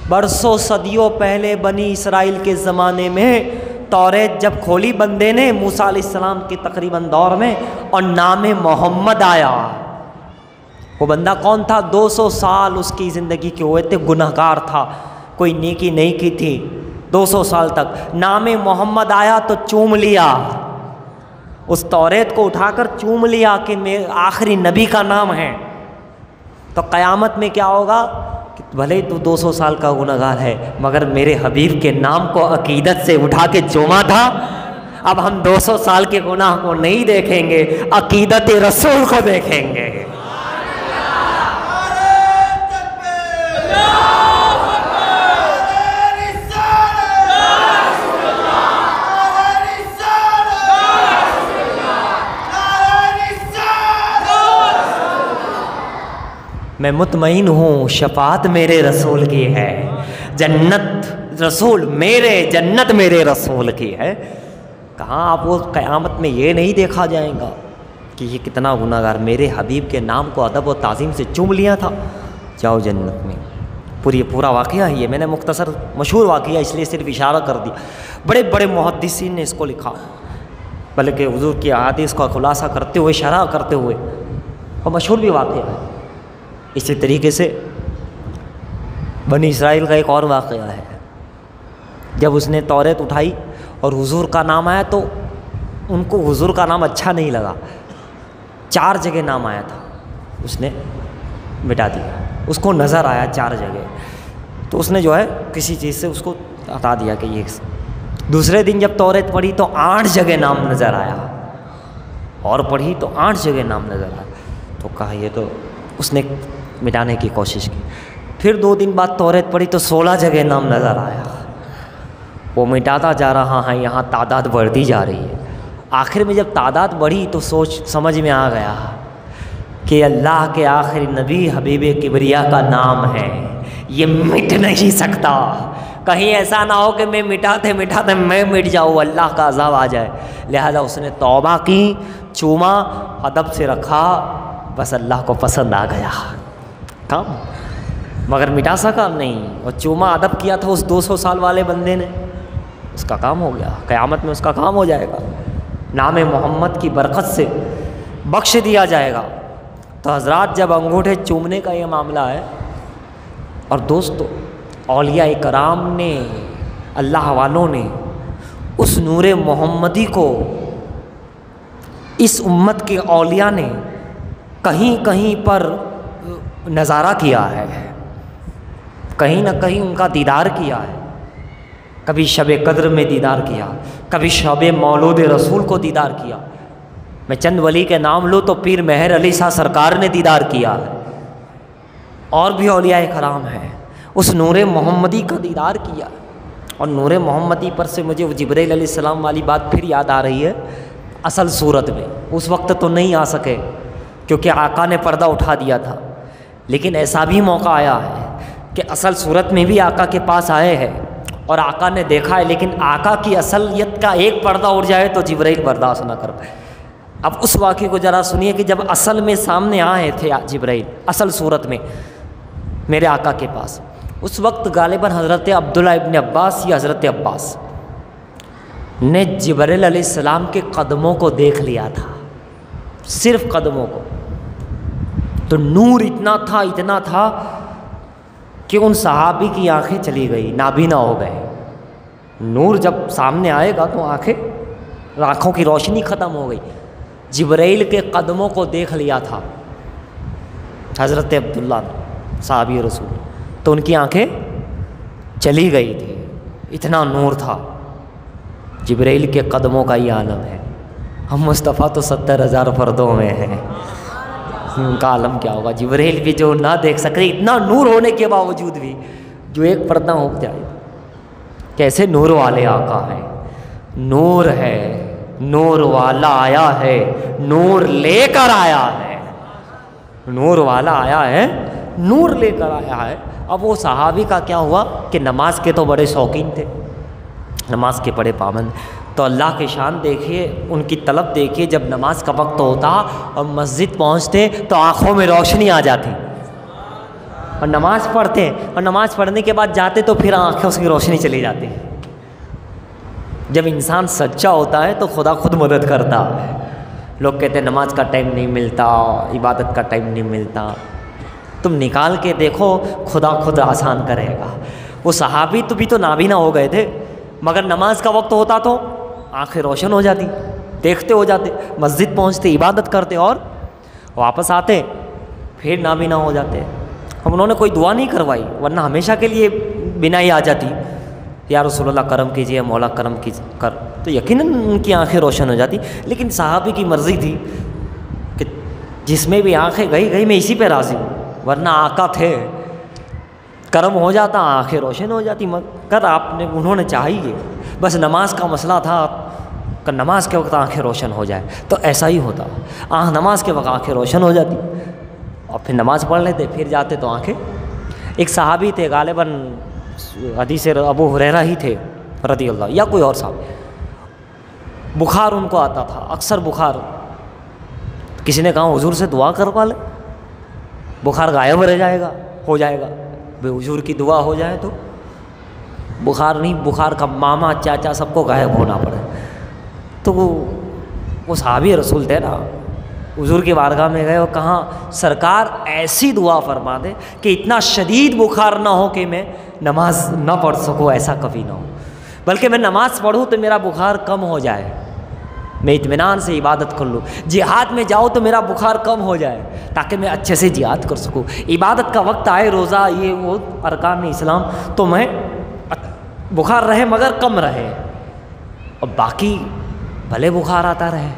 برسوں صدیوں پہلے بنی اسرائیل کے زمانے میں توریت جب کھولی بندے نے موسیٰ علیہ السلام کے تقریباً دور میں، اور نام محمد آیا، وہ بندہ کون تھا؟ 200 سال اس کی زندگی کے ہوئے تھے، گنہگار تھا، کوئی نیکی نہیں کی تھی 200 سال تک، نام محمد آیا تو چوم لیا، اس توریت کو اٹھا کر چوم لیا کہ میرے آخری نبی کا نام ہے۔ تو قیامت میں کیا ہوگا کہ بھلے تو 200 سال کا گنہگار ہے مگر میرے حبیب کے نام کو عقیدت سے اٹھا کے چوما تھا۔ اب ہم 200 سال کے گناہ کو نہیں دیکھیں گے، عقیدت رسول کو دیکھیں گے۔ میں مطمئن ہوں شفاعت میرے رسول کی ہے، جنت رسول میرے، جنت میرے رسول کی ہے۔ کہاں آپ وہ قیامت میں یہ نہیں دیکھا جائے گا کہ یہ کتنا گناہگار، میرے حبیب کے نام کو ادب و تعظیم سے چوم لیا تھا، جاؤ جنت میں۔ پورا واقعہ ہے یہ، میں نے مختصر مشہور واقعہ اس لیے صرف اشارہ کر دیا، بڑے بڑے محدثین نے اس کو لکھا، بلکہ حضور کی احادیث کا خلاصہ کرتے ہوئے، شرح کرتے ہوئے، اور مشہور بھی واقعہ ہے۔ اسی طریقے سے بنی اسرائیل کا ایک اور واقعہ ہے، جب اس نے توریت اٹھائی اور حضور کا نام آیا تو ان کو حضور کا نام اچھا نہیں لگا، 4 جگہ نام آیا تھا، اس نے مٹا دیا، اس کو نظر آیا 4 جگہ، تو اس نے جو ہے کسی چیز سے اس کو ہٹا دیا کہ یہ۔ دوسرے دن جب توریت پڑھی تو 8 جگہ نام نظر آیا، اور پڑھی تو 8 جگہ نام نظر آیا، تو کہا یہ تو اس نے مٹانے کی کوشش کی۔ پھر 2 دن بعد توریت پڑھی تو 16 جگہ نام نظر آیا، وہ مٹاتا جا رہا ہے، یہاں تعداد بڑھتی جا رہی ہے۔ آخر میں جب تعداد بڑھی تو سمجھ میں آ گیا کہ اللہ کے آخری نبی حبیب کبریا کا نام ہے، یہ مٹ نہیں سکتا، کہیں ایسا نہ ہو کہ میں مٹاتے میں مٹ جاؤں، اللہ کا عذاب آ جائے۔ لہذا اس نے توبہ کی، چوما، ادب سے رکھا، بس اللہ کو پسند آ گیا کام، مگر مٹا سکا نہیں، اور چوما ادب کیا تھا اس 200 سال والے بندے نے، اس کا کام ہو گیا، قیامت میں اس کا کام ہو جائے گا، نام محمد کی برکت سے بخش دیا جائے گا۔ تو حضرات جب انگوٹھے چومنے کا یہ معاملہ ہے، اور دوستو اولیاء کرام نے، اللہ والوں نے اس نور محمدی کو، اس امت کے اولیاء نے کہیں کہیں پر نظارہ کیا ہے، کہیں نہ کہیں ان کا دیدار کیا ہے، کبھی شب قدر میں دیدار کیا، کبھی شب مولود رسول کو دیدار کیا۔ میں چند ولی کے نام لوں تو پیر مہر علی شاہ سرکار نے دیدار کیا ہے، اور بھی اولیاء کرام ہیں، اس نور محمدی کا دیدار کیا۔ اور نور محمدی پر سے مجھے جبرائیل علیہ السلام والی بات پھر یاد آ رہی ہے، اصل صورت میں اس وقت تو نہیں آ سکے کیونکہ آقا نے پردہ اٹھا دیا تھا، لیکن ایسا بھی موقع آیا ہے کہ اصل صورت میں بھی آقا کے پاس آئے ہیں اور آقا نے دیکھا ہے، لیکن آقا کی اصلیت کا ایک پردہ اڑ جائے تو جبرائیل برداشت نہ کر پائے۔ اب اس واقعے کو ذرا سنیے کہ جب اصل میں سامنے آئے تھے جبرائیل اصل صورت میں میرے آقا کے پاس، اس وقت غالباً حضرت عبداللہ ابن عباس یا حضرت عباس نے جبرائیل علیہ السلام کے قدموں کو دیکھ لیا تھا، صرف قدموں کو، تو نور اتنا تھا کہ ان صحابی کی آنکھیں چلی گئی، نابینا ہو گئے۔ نور جب سامنے آئے گا تو آنکھوں کی روشنی ختم ہو گئی۔ جبرائیل کے قدموں کو دیکھ لیا تھا حضرت عبداللہ صحابی رسول، تو ان کی آنکھیں چلی گئی تھی، اتنا نور تھا۔ جبرائیل کے قدموں کا یہ عالم ہے، ہم مصطفیٰ تو 70,000 پردوں میں ہیں، ان کا عالم کیا ہوگا. جبرائیل بھی جو نہ دیکھ سکے, اتنا نور ہونے کے باوجود بھی جو ایک پردہ ہو جائے. کیسے نور والے آقا ہیں, نور ہے, نور والا آیا ہے, نور لے کر آیا ہے, نور والا آیا ہے, نور لے کر آیا ہے. اب وہ صحابی کا کیا ہوا کہ نماز کے تو بڑے شوقین تھے, نماز کے بڑے پابند. تو اللہ کی شان دیکھیے, ان کی طلب دیکھیے, جب نماز کا وقت ہوتا اور مسجد پہنچتے تو آنکھوں میں روشنی آ جاتی, اور نماز پڑھتے, اور نماز پڑھنے کے بعد جاتے تو پھر آنکھوں سے روشنی چلی جاتی. جب انسان سچا ہوتا ہے تو خدا خود مدد کرتا ہے. لوگ کہتے ہیں نماز کا ٹائم نہیں ملتا, عبادت کا ٹائم نہیں ملتا. تم نکال کے دیکھو, خدا خود آسان کرے گا. وہ صحابی تو بھی تو نابینا ہو گئے تھے, مگر نماز کا وقت ہوتا تو آنکھیں روشن ہو جاتی, دیکھتے ہو جاتے, مسجد پہنچتے, عبادت کرتے, اور واپس آتے پھر نابینا ہو جاتے. ہم انہوں نے کوئی دعا نہیں کروائی, ورنہ ہمیشہ کے لیے بینائی آ جاتی. یا رسول اللہ کرم کیجئے, مولا کرم کر, تو یقیناً ان کی آنکھیں روشن ہو جاتی. لیکن صحابی کی مرضی تھی کہ جس میں بھی آنکھیں گئی میں اسی پہ راضی ہوں, ورنہ آقا تھے, کرم ہو جاتا, آنکھیں روشن ہو جاتی. مگر انہوں نے چاہیے بس نماز کا مسئلہ تھا کہ نماز کے وقت آنکھیں روشن ہو جائے, تو ایسا ہی ہوتا. نماز کے وقت آنکھیں روشن ہو جاتی, اور پھر نماز پڑھ لیتے, پھر جاتے تو آنکھیں. ایک صحابی تھے, غالباً حدیث ابو ہریرہ ہی تھے رضی اللہ, یا کوئی اور صاحب, بخار ان کو آتا تھا, اکثر بخار. کسی نے کہا حضور سے دعا کروا لے, بخار غائب ہو جائے گا, ہو جائے گا. بے حضور کی دعا ہو جائے تو بخار نہیں, بخار کا ماما چاچا سب کو غائب ہونا پڑے. تو وہ صحابی رسول تھے نا, حضور کی بارگاہ میں گئے اور کہاں سرکار ایسی دعا فرما دے کہ اتنا شدید بخار نہ ہو کہ میں نماز نہ پڑھ سکوں, ایسا کبھی نہ ہو, بلکہ میں نماز پڑھوں تو میرا بخار کم ہو جائے, میں اطمینان سے عبادت کر لوں. جہاد میں جاؤ تو میرا بخار کم ہو جائے تاکہ میں اچھے سے جہاد کر سکوں. عبادت کا وقت آئے, روزہ یہ وہ ارکان اسلام, تو میں بخار رہے مگر کم رہے, اور باقی بھلے بخار آتا رہے,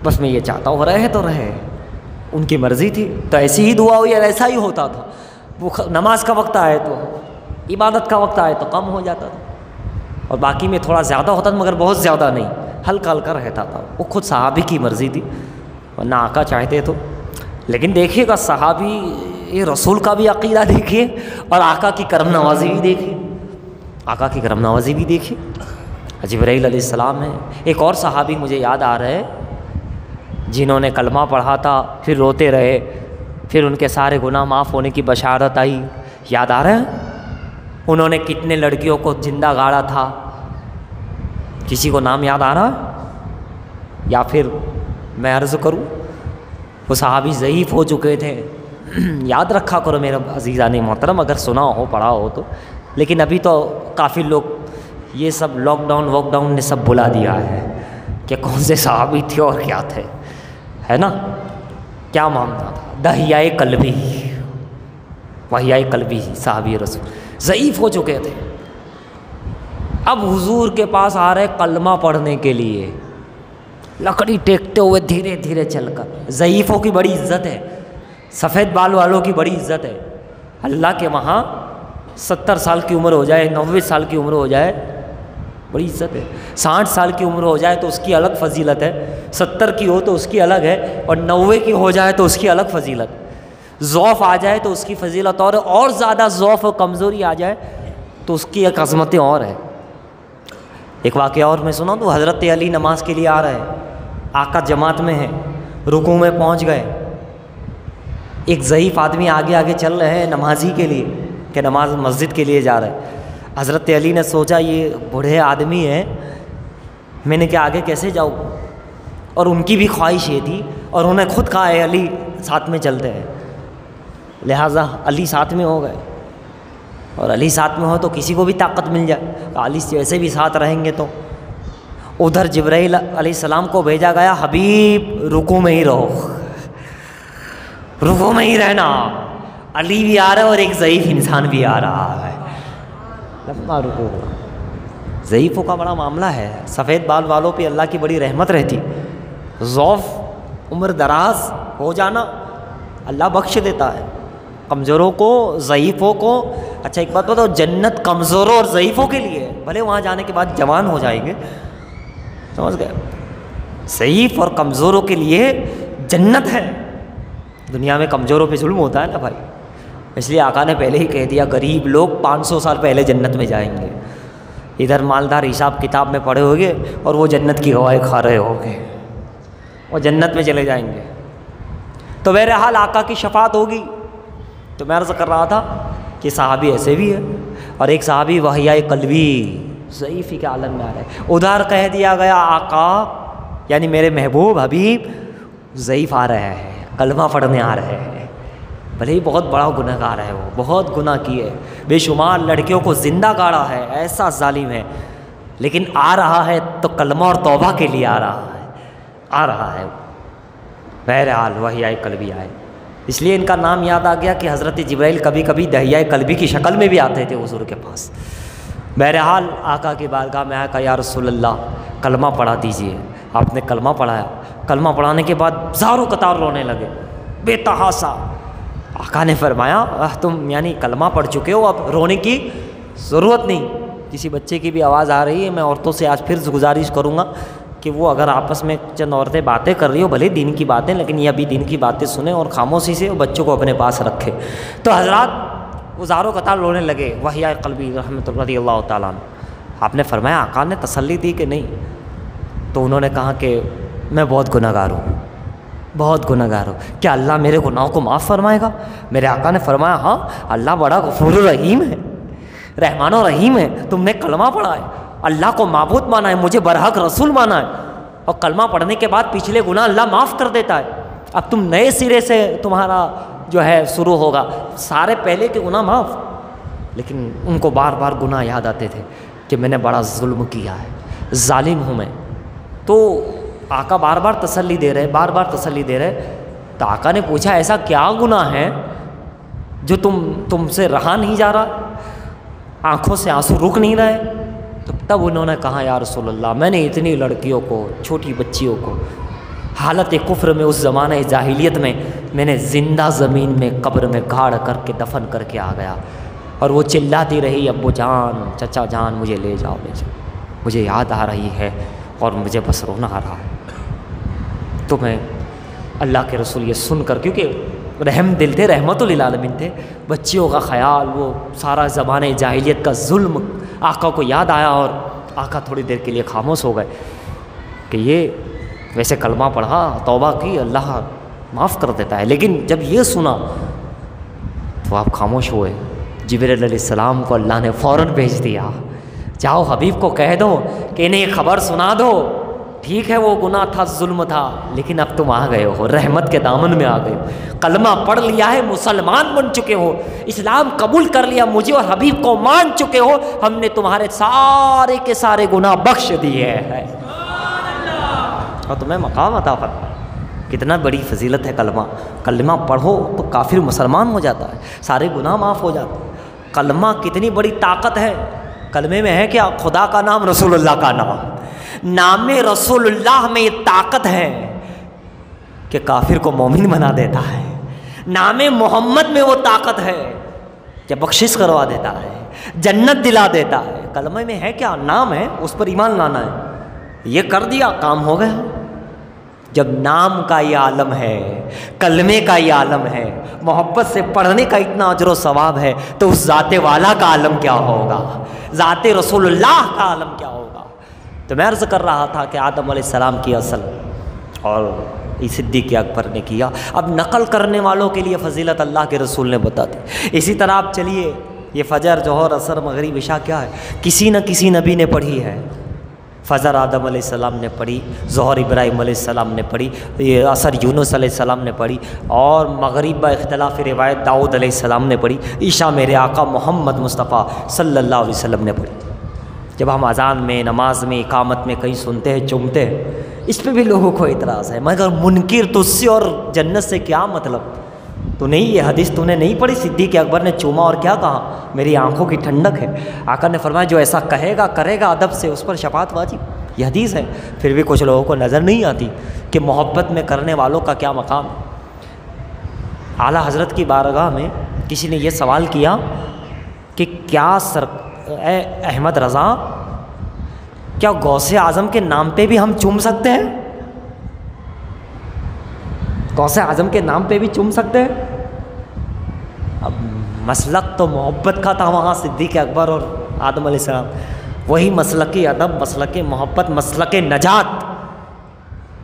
بس میں یہ چاہتا ہوں رہے تو رہے. ان کی مرضی تھی, تو ایسی ہی دعا ہوئی, ایسا ہی ہوتا تھا. نماز کا وقت آئے تو, عبادت کا وقت آئے تو کم ہو جاتا تھا, اور باقی میں تھوڑا زیادہ ہوتا تھا مگر بہت زیادہ نہیں, ہلکا ہلکا رہتا تھا. وہ خود صحابی کی مرضی تھی, ورنہ آقا چاہتے تو. لیکن دیکھیے گا صحابی رسول کا بھی عقیدہ دیکھیے, اور آقا کی کرم نوازی بھی دیکھیے, آقا کی کرم نوازی بھی دیکھیے. جبرائیل علیہ السلام ہے. ایک اور صحابی مجھے یاد آ رہے جنہوں نے کلمہ پڑھا تھا, پھر روتے رہے, پھر ان کے سارے گناہ معاف ہونے کی بشارت آئی. یاد آ رہا ہے انہوں نے کتنے لڑکیوں کو زندہ گاڑا تھا؟ کسی کو نام یاد آ رہا ہے یا پھر میں عرض کروں؟ وہ صحابی ضعیف ہو چکے تھے. یاد رکھا کرو میرا عزیزان محترم, اگر سنا ہو پڑھا ہو تو. لیکن ابھی تو کافی لوگ یہ سب لاک ڈاؤن واک ڈاؤن نے سب بلا دیا ہے کہ کون سے صحابی تھے اور کیا تھے, ہے نا, کیا معاملہ تھا. دحیۂ قلبی, وحیۂ قلبی صحابی رسول ضعیف ہو چکے تھے. اب حضور کے پاس آ رہے کلمہ پڑھنے کے لیے, لکڑی ٹیکتے ہوئے دھیرے دھیرے چل کر. ضعیفوں کی بڑی عزت ہے, سفید بال والوں کی بڑی عزت ہے. اللہ کے وہاں 70 سال کی عمر ہو جائے, 90 سال کی عمر ہو جائے, بڑی عزت ہے. 60 سال کی عمر ہو جائے تو اس کی الگ فضیلت ہے, 70 کی ہو تو اس کی الگ ہے, اور 90 کی ہو جائے تو اس کی الگ فضیلت. ضعف آ جائے تو اس کی فضیلت اور زیادہ ضعف و کمزوری آ جائے تو اس کی ایک عظمتیں اور ہے. ایک واقعہ اور میں سنا تو حضرت علی نماز کے لیے آ رہے ہیں, آقا جماعت میں ہے, رکوع میں پہنچ گئے. ایک ضعیف آدمی آگے آگے چل رہے ہیں نمازی کے لیے کہ نماز مسجد کے لیے جا رہے ہیں. حضرت علی نے سوچا یہ بوڑھے آدمی ہیں, میں نے کہ آگے کیسے جاؤں, اور ان کی بھی خواہش یہ تھی, اور انہوں نے خود کہا ہے علی ساتھ میں چلتے ہیں. لہٰذا علی ساتھ میں ہو گئے, اور علی ساتھ میں ہو تو کسی کو بھی طاقت مل جائے. علی سے ویسے بھی ساتھ رہیں گے تو. ادھر جبرائیل علیہ السلام کو بھیجا گیا, حبیب رکوع میں ہی رہو, رکوع میں ہی رہنا. علی بھی آ رہا ہے اور ایک ضعیف انسان بھی آ رہا ہے. لمبا رکوع, ضعیفوں کا بڑا معاملہ ہے. سفید بال والوں پہ اللہ کی بڑی رحمت رہتی. ضعف, عمر دراز ہو جانا اللہ بخش دیتا ہے کمزوروں کو، ضعیفوں کو۔ اچھا ایک بات بتاؤ، جنت کمزوروں اور ضعیفوں کے لیے ہے، بھلے وہاں جانے کے بعد جوان ہو جائیں گے، سمجھ گئے؟ ضعیف اور کمزوروں کے لیے جنت ہے۔ دنیا میں کمزوروں پہ ظلم ہوتا ہے نا بھائی، اس لیے آقا نے پہلے ہی کہہ دیا غریب لوگ 500 سال پہلے جنت میں جائیں گے۔ ادھر مالدار حساب کتاب میں پڑے ہوگے اور وہ جنت کی ہوائیں کھا رہے ہوگے، وہ جنت میں چلے جائیں گے۔ تو بہرحال آقا کی شفاعت ہوگی۔ تو میں عرض کر رہا تھا کہ صحابی ایسے بھی ہے، اور ایک صحابی وحیاء قلبی ضعیفی کے عالم میں آ رہے ہیں، ادھر کہہ دیا گیا آقا یعنی میرے محبوب حبیب ضعیف آ رہے ہیں، کلمہ پڑھنے آ رہے ہیں، بھلے ہی بہت بڑا گناہ گار ہے، وہ بہت گناہ کیے، بے شمار لڑکیوں کو زندہ گاڑا ہے، ایسا ظالم ہے، لیکن آ رہا ہے تو کلمہ اور توبہ کے لیے آ رہا ہے۔ بہرحال وحیاء قلبی آئے، اس لیے ان کا نام یاد آ گیا کہ حضرت جبرائیل کبھی کبھی دحیۂ قلبی کی شکل میں بھی آتے تھے حضور کے پاس۔ بہرحال آقا کی بارگاہ میں آیا، کہا یا رسول اللہ کلمہ پڑھا دیجئے۔ آپ نے کلمہ پڑھایا، کلمہ پڑھانے کے بعد زاروں قطار رونے لگے بے تحاشا۔ آقا نے فرمایا تم یعنی کلمہ پڑھ چکے ہو، اب رونے کی ضرورت نہیں۔ کسی بچے کی بھی آواز آ رہی ہے، میں عورتوں سے آج پھر گزارش کروں گا کہ وہ اگر آپس میں چند عورتیں باتیں کر رہی ہو، بھلے دین کی باتیں، لیکن یہ ابھی دین کی باتیں سنیں اور خاموشی سے بچوں کو اپنے پاس رکھے۔ تو حضرات وہ زاروں قطار رونے لگے، وحیاء قلبی رحمۃ اللہ رضی اللہ تعالیٰ عنہ۔ آپ نے فرمایا آقا نے تسلی دی کہ نہیں؟ تو انہوں نے کہا کہ میں بہت گناہ گار ہوں، بہت گناہ گار ہوں، کیا اللہ میرے گناہوں کو معاف فرمائے گا؟ میرے آقا نے فرمایا ہاں، اللہ بڑا غفور الرحیم ہے، رحمان و رحیم ہے، تم نے کلمہ پڑھا ہے، اللہ کو معبود مانا ہے، مجھے برحق رسول مانا ہے، اور کلمہ پڑھنے کے بعد پچھلے گناہ اللہ معاف کر دیتا ہے۔ اب تم نئے سرے سے تمہارا جو ہے شروع ہوگا، سارے پہلے کے گناہ معاف۔ لیکن ان کو بار بار گناہ یاد آتے تھے کہ میں نے بڑا ظلم کیا ہے، ظالم ہوں میں۔ تو آقا بار بار تسلی دے رہے، بار بار تسلی دے رہے۔ تو آقا نے پوچھا ایسا کیا گناہ ہے جو تم سے رہا نہیں جا رہا، آنکھوں سے آنسو رک نہیں رہے؟ تو تب انہوں نے کہا یا رسول اللہ میں نے اتنی لڑکیوں کو، چھوٹی بچیوں کو حالت کفر میں، اس زمانہ جاہلیت میں نے زندہ زمین میں قبر میں گاڑ کر کے دفن کر کے آ گیا، اور وہ چلاتی رہی ابو جان چچا جان مجھے لے جاؤ لے جاؤ، مجھے یاد آ رہی ہے اور مجھے بس رونا آ رہا ہے۔ تو میں اللہ کے رسول یہ سن کر، کیونکہ رحم دل تھے، رحمت للعالمین تھے، بچیوں کا خیال، وہ سارا زمانہ جاہلیت کا ظلم آقا کو یاد آیا، اور آقا تھوڑی دیر کے لیے خاموش ہو گئے کہ یہ ویسے کلمہ پڑھا، توبہ کی، اللہ معاف کر دیتا ہے، لیکن جب یہ سنا تو آپ خاموش ہوئے۔ جبرائیل علیہ السلام کو اللہ نے فوراً بھیج دیا، جاؤ حبیب کو کہہ دو کہ انہیں یہ خبر سنا دو، ٹھیک ہے وہ گناہ تھا، ظلم تھا، لیکن اب تم آ گئے ہو، رحمت کے دامن میں آ گئے ہو، کلمہ پڑھ لیا ہے، مسلمان بن چکے ہو، اسلام قبول کر لیا، مجھے اور حبیب کو مان چکے ہو، ہم نے تمہارے سارے کے سارے گناہ بخش دیے ہیں، اور تمہیں مقام عطا فرمایا۔ کتنا بڑی فضیلت ہے کلمہ۔ کلمہ پڑھو تو کافر مسلمان ہو جاتا ہے، سارے گناہ معاف ہو جاتے ہیں۔ کلمہ کتنی بڑی طاقت ہے، کلمے میں ہے کیا؟ خدا کا نام، رسول اللہ کا نام، نام رسول اللہ میں یہ طاقت ہے کہ کافر کو مومن بنا دیتا ہے، نام محمد میں وہ طاقت ہے کہ بخشش کروا دیتا ہے، جنت دلا دیتا ہے۔ کلمے میں ہے کیا؟ نام ہے، اس پر ایمان لانا ہے، یہ کر دیا کام ہو گیا۔ جب نام کا یہ عالم ہے، کلمے کا یہ عالم ہے، محبت سے پڑھنے کا اتنا اجر و ثواب ہے، تو اس ذات والا کا عالم کیا ہوگا، ذات رسول اللہ کا عالم کیا ہوگا۔ تو میں عرض کر رہا تھا کہ آدم علیہ السلام کی اصل اور صدیق اکبر نے کیا، اب نقل کرنے والوں کے لیے فضیلت اللہ کے رسول نے بتا دی۔ اسی طرح آپ چلیے، یہ فجر، ظہر، عصر، مغرب، عشاء کیا ہے؟ کسی نہ کسی نبی نے پڑھی ہے۔ فجر آدم علیہ السلام نے پڑھی، ظہر ابراہیم علیہ السلام نے پڑھی، یہ عصر یونس علیہ السلام نے پڑھی، اور مغرب اختلاف روایت داؤد علیہ السلام نے پڑھی، عشاء میرے آقا محمد مصطفیٰ صلی اللہ علیہ وسلم نے پڑھی۔ جب ہم اذان میں، نماز میں، اقامت میں کہیں سنتے ہیں، چومتے ہیں، اس پہ بھی لوگوں کو اعتراض ہے، مگر منکر تو اس سے اور جنت سے کیا مطلب؟ تو نہیں، یہ حدیث تو نے نہیں پڑھی؟ صدیق اکبر نے چوما اور کیا کہا؟ میری آنکھوں کی ٹھنڈک ہے۔ آقا نے فرمایا جو ایسا کہے گا، کرے گا ادب سے، اس پر شفاعت واجب، یہ حدیث ہے۔ پھر بھی کچھ لوگوں کو نظر نہیں آتی کہ محبت میں کرنے والوں کا کیا مقام۔ اعلیٰ حضرت کی بارگاہ میں کسی نے یہ سوال کیا کہ کیا اے احمد رضا، کیا غوث اعظم کے نام پہ بھی ہم چوم سکتے ہیں؟ غوث اعظم کے نام پہ بھی چوم سکتے ہیں؟ اب مسلک تو محبت کا تھا وہاں صدیق اکبر اور آدم علیہ السلام، وہی مسلک ادب، مسلک محبت، مسلک نجات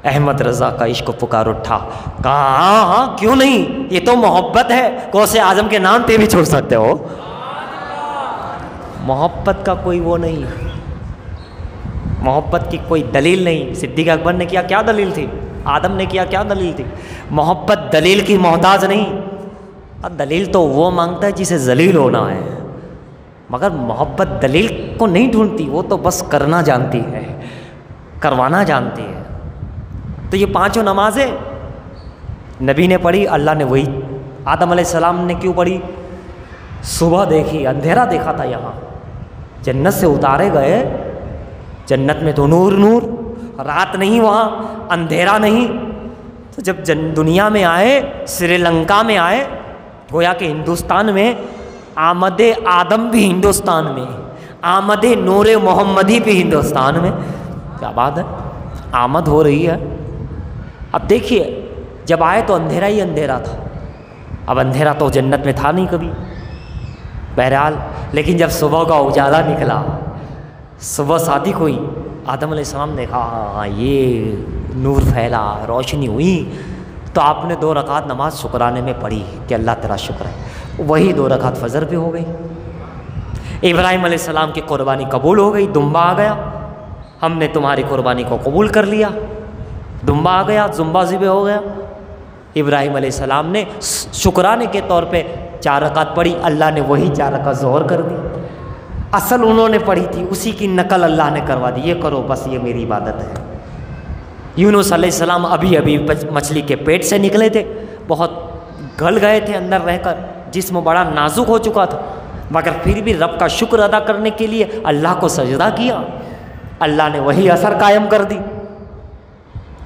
احمد رضا کا عشق پکار اٹھا، کہا ہاں کیوں نہیں، یہ تو محبت ہے، غوث اعظم کے نام پہ بھی چھوڑ سکتے ہو۔ محبت کا کوئی وہ نہیں، محبت کی کوئی دلیل نہیں۔ صدیق اکبر نے کیا، کیا دلیل تھی؟ آدم نے کیا، کیا دلیل تھی؟ محبت دلیل کی محتاج نہیں، دلیل تو وہ مانگتا ہے جسے ذلیل ہونا ہے، مگر محبت دلیل کو نہیں ڈھونڈتی، وہ تو بس کرنا جانتی ہے، کروانا جانتی ہے۔ تو یہ پانچوں نمازیں نبی نے پڑھی، اللہ نے وہی، آدم علیہ السلام نے کیوں پڑھی؟ صبح دیکھی، اندھیرا دیکھا تھا، یہاں جنت سے اتارے گئے، جنت میں تو نور نور، رات نہیں، وہاں اندھیرا نہیں، تو جب دنیا میں آئے، سری لنکا میں آئے، گویا کہ ہندوستان میں آمد آدم بھی ہندوستان میں، آمد نور محمدی بھی ہندوستان میں، کیا بات ہے، آمد ہو رہی ہے۔ اب دیکھیے جب آئے تو اندھیرا ہی اندھیرا تھا، اب اندھیرا تو جنت میں تھا نہیں کبھی، بہرحال لیکن جب صبح کا اجالا نکلا، صبح صادق ہوئی، آدم علیہ السلام نے کہا ہاں یہ نور پھیلا، روشنی ہوئی، تو آپ نے 2 رکعت نماز شکرانے میں پڑھی کہ اللہ تیرا شکر ہے، وہی 2 رکعت فجر پہ ہو گئی۔ ابراہیم علیہ السلام کی قربانی قبول ہو گئی، دمبا آ گیا، ہم نے تمہاری قربانی کو قبول کر لیا، دمبا آ گیا، زمبا ذبح ہو گیا۔ ابراہیم علیہ السلام نے شکرانے کے طور پہ 4 رکعت پڑھی، اللہ نے وہی 4 رکعت ظہر کر دی، اصل انہوں نے پڑھی تھی اسی کی نقل اللہ نے کروا دی، یہ کرو بس یہ میری عبادت ہے۔ یونس علیہ السلام ابھی ابھی مچھلی کے پیٹ سے نکلے تھے، بہت گل گئے تھے اندر رہ کر، جسم بڑا نازک ہو چکا تھا، مگر پھر بھی رب کا شکر ادا کرنے کے لیے اللہ کو سجدہ کیا، اللہ نے وہی اثر قائم کر دی۔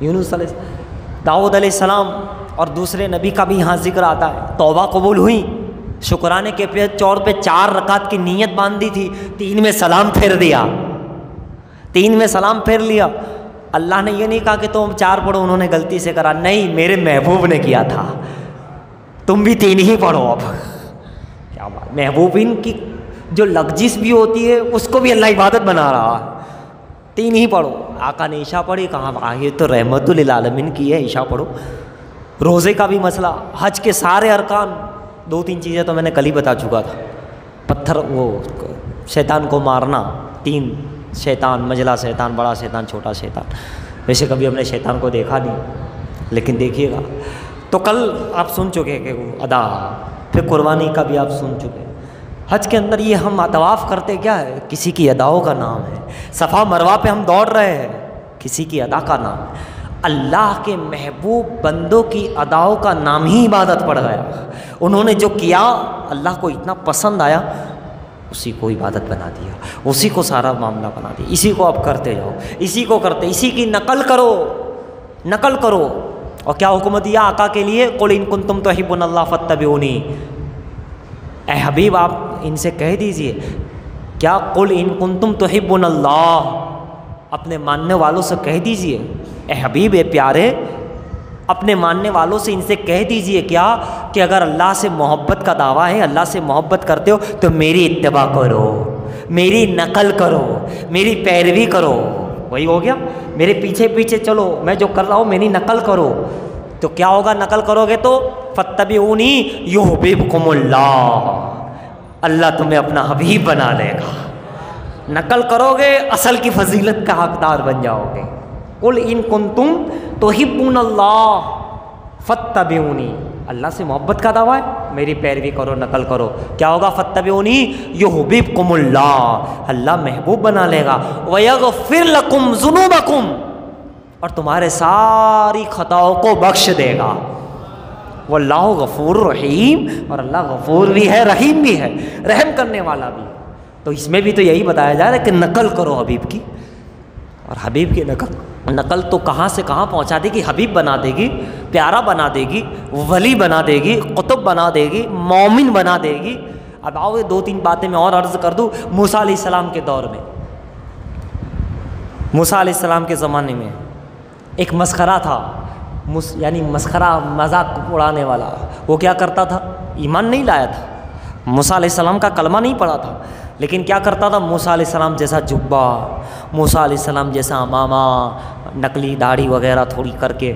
یونس علیہ السلام، داؤد علیہ السلام اور دوسرے نبی کا بھی یہاں ذکر آتا ہے، توبہ قبول ہوئی، شکرانے کے طور پہ 4 رکعت کی نیت باندھی تھی، 3 میں سلام پھیر دیا، 3 میں سلام پھیر لیا۔ اللہ نے یہ نہیں کہا کہ تم 4 پڑھو، انہوں نے غلطی سے کرا، نہیں، میرے محبوب نے کیا تھا، تم بھی 3 ہی پڑھو۔ اب کیا بات، محبوبین کی جو لغزش بھی ہوتی ہے اس کو بھی اللہ عبادت بنا رہا ہے، 3 ہی پڑھو۔ آقا نے عشاء پڑھی، کہاں یہ تو رحمت للعالمین کی ہے، عشاء پڑھو۔ روزے کا بھی مسئلہ، حج کے سارے ارکان، 2-3 چیزیں تو میں نے کل ہی بتا چکا تھا، پتھر، وہ شیطان کو مارنا، 3 شیطان، مجلا شیطان، بڑا شیطان، چھوٹا شیطان، ویسے کبھی ہم نے شیطان کو دیکھا نہیں، لیکن دیکھیے گا۔ تو کل آپ سن چکے کہ وہ ادا، پھر قربانی کا بھی آپ سن چکے۔ حج کے اندر یہ ہم طواف کرتے کیا ہے، کسی کی اداؤں کا نام ہے، صفا مروہ پہ ہم دوڑ رہے ہیں، کسی کی ادا کا نام ہے، اللہ کے محبوب بندوں کی اداؤں کا نام ہی عبادت پڑ گیا، انہوں نے جو کیا اللہ کو اتنا پسند آیا، اسی کو عبادت بنا دیا، اسی کو سارا معاملہ بنا دیا، اسی کو آپ کرتے جاؤ، اسی کو کرتے، اسی کی نقل کرو، نقل کرو۔ اور کیا حکم دیا آقا کے لیے، قل ان کنتم تحبون اللہ فاتبعونی، اے حبیب آپ ان سے کہہ دیجئے، کیا قل ان کنتم تحبون اللہ، اپنے ماننے والوں سے کہہ دیجئے، اے حبیب، اے پیارے، اپنے ماننے والوں سے ان سے کہہ دیجئے کیا، کہ اگر اللہ سے محبت کا دعویٰ ہے، اللہ سے محبت کرتے ہو تو میری اتباع کرو، میری نقل کرو، میری پیروی کرو، وہی ہو گیا، میرے پیچھے پیچھے چلو، میں جو کر رہا ہوں میری نقل کرو۔ تو کیا ہوگا نقل کرو گے تو، فاتبعونی یحببکم اللہ، اللہ تمہیں اپنا حبیب بنا لے گا، نقل کرو گے اصل کی فضیلت کا حقدار بن جاؤ گے۔ قل ان کنتم تحبون اللہ فاتبعونی، اللہ سے محبت کا دعویٰ ہے، میری پیروی کرو، نقل کرو، کیا ہوگا، فاتبعونی یحببکم اللہ، اللہ محبوب بنا لے گا، ویغفر لکم ذنوبکم، اور تمہارے ساری خطاؤں کو بخش دے گا، واللہ غفور رحیم، اور اللہ غفور بھی ہے، رحیم بھی ہے، رحم کرنے والا بھی۔ تو اس میں بھی تو یہی بتایا جا رہا ہے کہ نقل کرو حبیب کی، اور حبیب کی نقل نقل تو کہاں سے کہاں پہنچا دے گی، حبیب بنا دے گی، پیارا بنا دے گی، ولی بنا دے گی، قطب بنا دے گی، مومن بنا دے گی۔ اب آؤ 2-3 باتیں میں اور عرض کر دوں۔ موسیٰ علیہ السلام کے دور میں، موسیٰ علیہ السلام کے زمانے میں ایک مسخرہ تھا، یعنی مسخرہ، مذاق اڑانے والا۔ وہ کیا کرتا تھا؟ ایمان نہیں لایا تھا، موسیٰ علیہ السلام کا کلمہ نہیں پڑھا تھا، لیکن کیا کرتا تھا؟ موسیٰ علیہ السلام جیسا جبہ، موسیٰ علیہ السلام جیسا امامہ، نقلی داڑھی وغیرہ تھوڑی کر کے،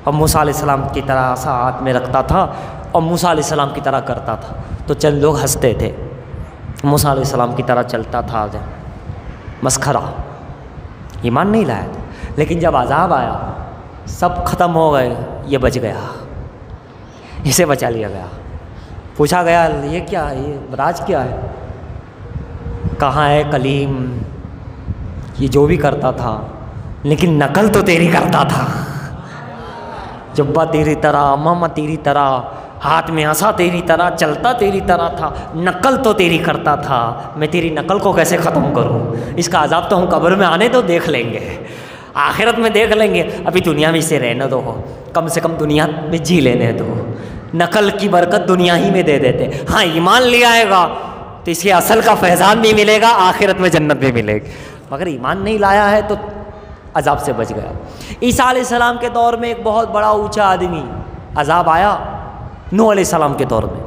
اور موسیٰ علیہ السلام کی طرح سا ہاتھ میں رکھتا تھا اور موسیٰ علیہ السلام کی طرح کرتا تھا، تو چند لوگ ہنستے تھے۔ موسیٰ علیہ السلام کی طرح چلتا تھا، مسخرہ، ایمان نہیں لایا تھا۔ لیکن جب عذاب آیا، سب ختم ہو گئے، یہ بچ گیا، اسے بچا لیا گیا۔ پوچھا گیا یہ کیا ہے، یہ راج کیا ہے؟ کہاں ہے کلیم؟ یہ جو بھی کرتا تھا لیکن نقل تو تیری کرتا تھا، جبہ تیری طرح، امامہ تیری طرح، ہاتھ میں عصا تیری طرح، چلتا تیری طرح تھا، نقل تو تیری کرتا تھا۔ میں تیری نقل کو کیسے ختم کروں؟ اس کا عذاب تو ہم قبر میں آنے تو دیکھ لیں گے، آخرت میں دیکھ لیں گے، ابھی دنیا میں اسے رہنے دو، کم سے کم دنیا میں جی لینے دو۔ نقل کی برکت دنیا ہی میں دے دیتے، ہاں ایمان لے آئے گا تو اس کے اصل کا فیضان بھی ملے گا، آخرت میں جنت بھی ملے گی، مگر ایمان نہیں لایا ہے تو عذاب سے بچ گیا۔ عیسیٰ علیہ السلام کے دور میں ایک بہت بڑا اونچا آدمی، عذاب آیا نوح علیہ السلام کے دور میں،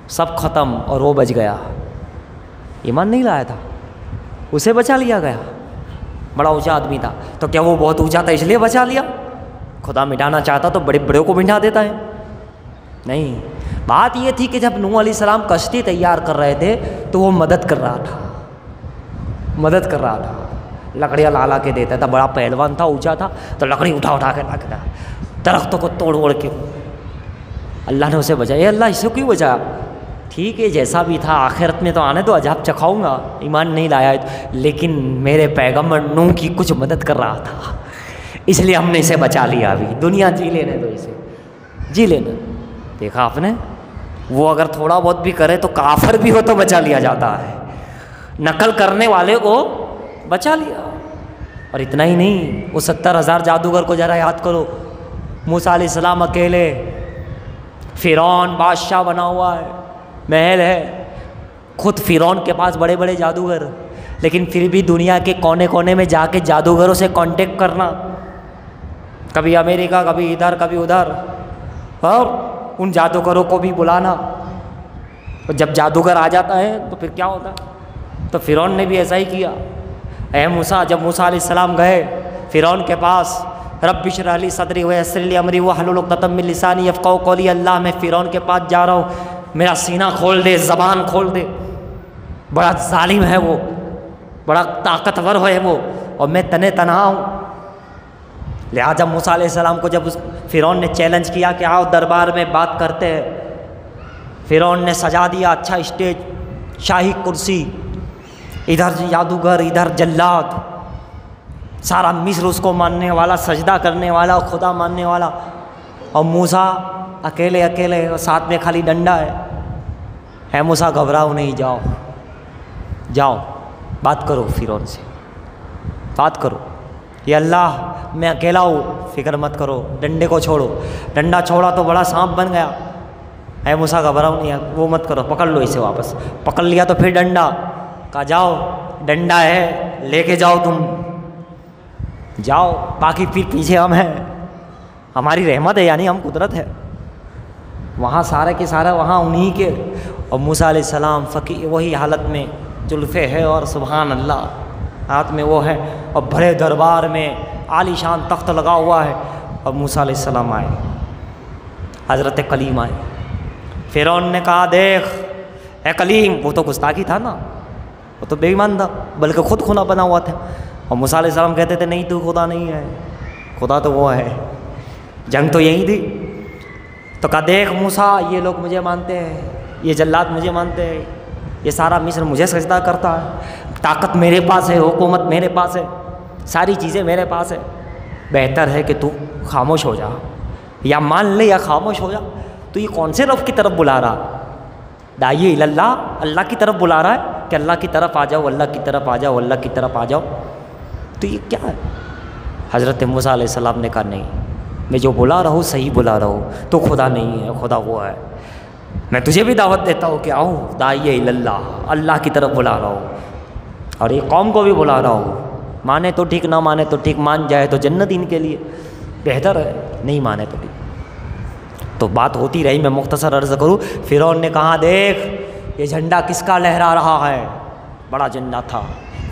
سب ختم اور وہ بچ گیا، ایمان نہیں لایا تھا، اسے بچا لیا گیا، بڑا اونچا آدمی تھا۔ تو کیا وہ بہت اونچا تھا اس لیے بچا لیا؟ خدا مٹانا چاہتا تو بڑے بڑے کو مٹا دیتا ہے؟ نہیں، بات یہ تھی کہ جب نوح علیہ السلام کشتی تیار کر رہے تھے تو وہ مدد کر رہا تھا، مدد کر رہا تھا، لکڑیاں لا کے دیتا تھا، بڑا پہلوان تھا، اونچا تھا، تو لکڑی اٹھا کے لا کے دیتا، درختوں کو توڑ کے، اللہ نے اسے بچایا۔ اللہ اسے کیوں بچایا؟ ٹھیک ہے جیسا بھی تھا، آخرت میں تو آنے تو عذاب چکھاؤں گا، ایمان نہیں لایا، لیکن میرے پیغمبر نوح کی کچھ مدد کر رہا تھا، اس لیے ہم نے اسے بچا لیا، ابھی دنیا جی لینے دو، اسے جی لینا۔ دیکھا آپ نے، وہ اگر تھوڑا بہت بھی کرے تو کافر بھی ہو تو بچا لیا جاتا ہے، نقل کرنے والے کو بچا لیا۔ اور اتنا ہی نہیں، وہ 70,000 جادوگر کو ذرا یاد کرو، موسیٰ علیہ السلام اکیلے، فرعون بادشاہ بنا ہوا ہے، محل ہے، خود فرعون کے پاس بڑے بڑے جادوگر، لیکن پھر بھی دنیا کے کونے کونے میں جا کے جادوگروں سے کانٹیکٹ کرنا، کبھی امریکہ، کبھی ادھر، کبھی ادھر، اور ان جادوگروں کو بھی بلانا، اور جب جادوگر آ جاتا ہے تو پھر کیا ہوتا ہے؟ تو فرعون نے بھی ایسا ہی کیا۔ اے موسیٰ، جب موسیٰ علیہ السلام گئے فرعون کے پاس، رب اشرح لی صدری ویسر لی امری واحلل عقدۃ من لسانی یفقہوا قولی، اللہ میں فرعون کے پاس جا رہا ہوں، میرا سینہ کھول دے، زبان کھول دے، بڑا ظالم ہے وہ، بڑا طاقتور ہے وہ، اور میں تنے تنہا ہوں۔ لہٰذا موسیٰ علیہ السلام کو جب فرعون نے چیلنج کیا کہ آؤ دربار میں بات کرتے ہیں، فرعون نے سجا دیا اچھا اسٹیج، شاہی کرسی، ادھر جادوگر، ادھر جلاد، سارا مصر اس کو ماننے والا، سجدہ کرنے والا، خدا ماننے والا، اور موسیٰ اکیلے اکیلے، اور ساتھ میں خالی ڈنڈا ہے۔ اے موسیٰ گھبراؤ نہیں، جاؤ جاؤ بات کرو فرعون سے، بات کرو، یہ اللہ میں اکیلا ہوں، فکر مت کرو، ڈنڈے کو چھوڑو۔ ڈنڈا چھوڑا تو بڑا سانپ بن گیا۔ اے موسیٰ گھبراؤ نہیں، وہ مت کرو، پکڑ لو اسے، واپس پکڑ لیا تو پھر ڈنڈا، کہا جاؤ ڈنڈا ہے لے کے جاؤ، تم جاؤ، باقی پھر پیچھے ہم ہیں، ہماری رحمت ہے، یعنی ہم قدرت ہے، وہاں سارے کے سارے وہاں انہی کے۔ اور موسیٰ علیہ السلام فقیر وہی حالت میں، جلفے ہے اور سبحان اللہ ہاتھ میں وہ ہے، اور بڑے دربار میں عالی شان تخت لگا ہوا ہے، اور موسیٰ علیہ السلام آئے، حضرت کلیم آئے۔ فرعون نے کہا دیکھ اے کلیم، وہ تو گستاخی تھا نا، وہ تو بے ایمان تھا، بلکہ خود خدا بنا ہوا تھا، اور موسیٰ علیہ السلام کہتے تھے نہیں تو خدا نہیں ہے، خدا تو وہ ہے، جنگ تو یہی تھی۔ تو کہا دیکھ موسیٰ، یہ لوگ مجھے مانتے ہیں، یہ جلاد مجھے مانتے ہیں، یہ سارا مصر مجھے سجدہ کرتا ہے، طاقت میرے پاس ہے، حکومت میرے پاس ہے، ساری چیزیں میرے پاس ہے، بہتر ہے کہ تو خاموش ہو جا، یا مان لے یا خاموش ہو جا۔ تو یہ کون سے رب کی طرف بلا رہا؟ داعی اللہ، اللہ کی طرف بلا رہا ہے کہ اللہ کی طرف آ جاؤ، اللہ کی طرف آ جاؤ، اللہ کی طرف آ جاؤ۔ تو یہ کیا ہے؟ حضرت موسیٰ علیہ السلام نے کہا نہیں، میں جو بلا رہا ہوں صحیح بلا رہا ہوں، تو خدا نہیں ہے، خدا وہ ہے۔ میں تجھے بھی دعوت دیتا ہوں کہ آؤ، داعی اللہ، اللہ کی طرف بلا رہا ہوں، اور یہ قوم کو بھی بلا رہا ہوں، مانے تو ٹھیک، نہ مانے تو ٹھیک، مان جائے تو جنت ان کے لیے بہتر ہے، نہیں مانے تو ٹھیک۔ تو بات ہوتی رہی، میں مختصر عرض کروں۔ فرعون نے کہا دیکھ یہ جھنڈا کس کا لہرا رہا ہے، بڑا جھنڈا تھا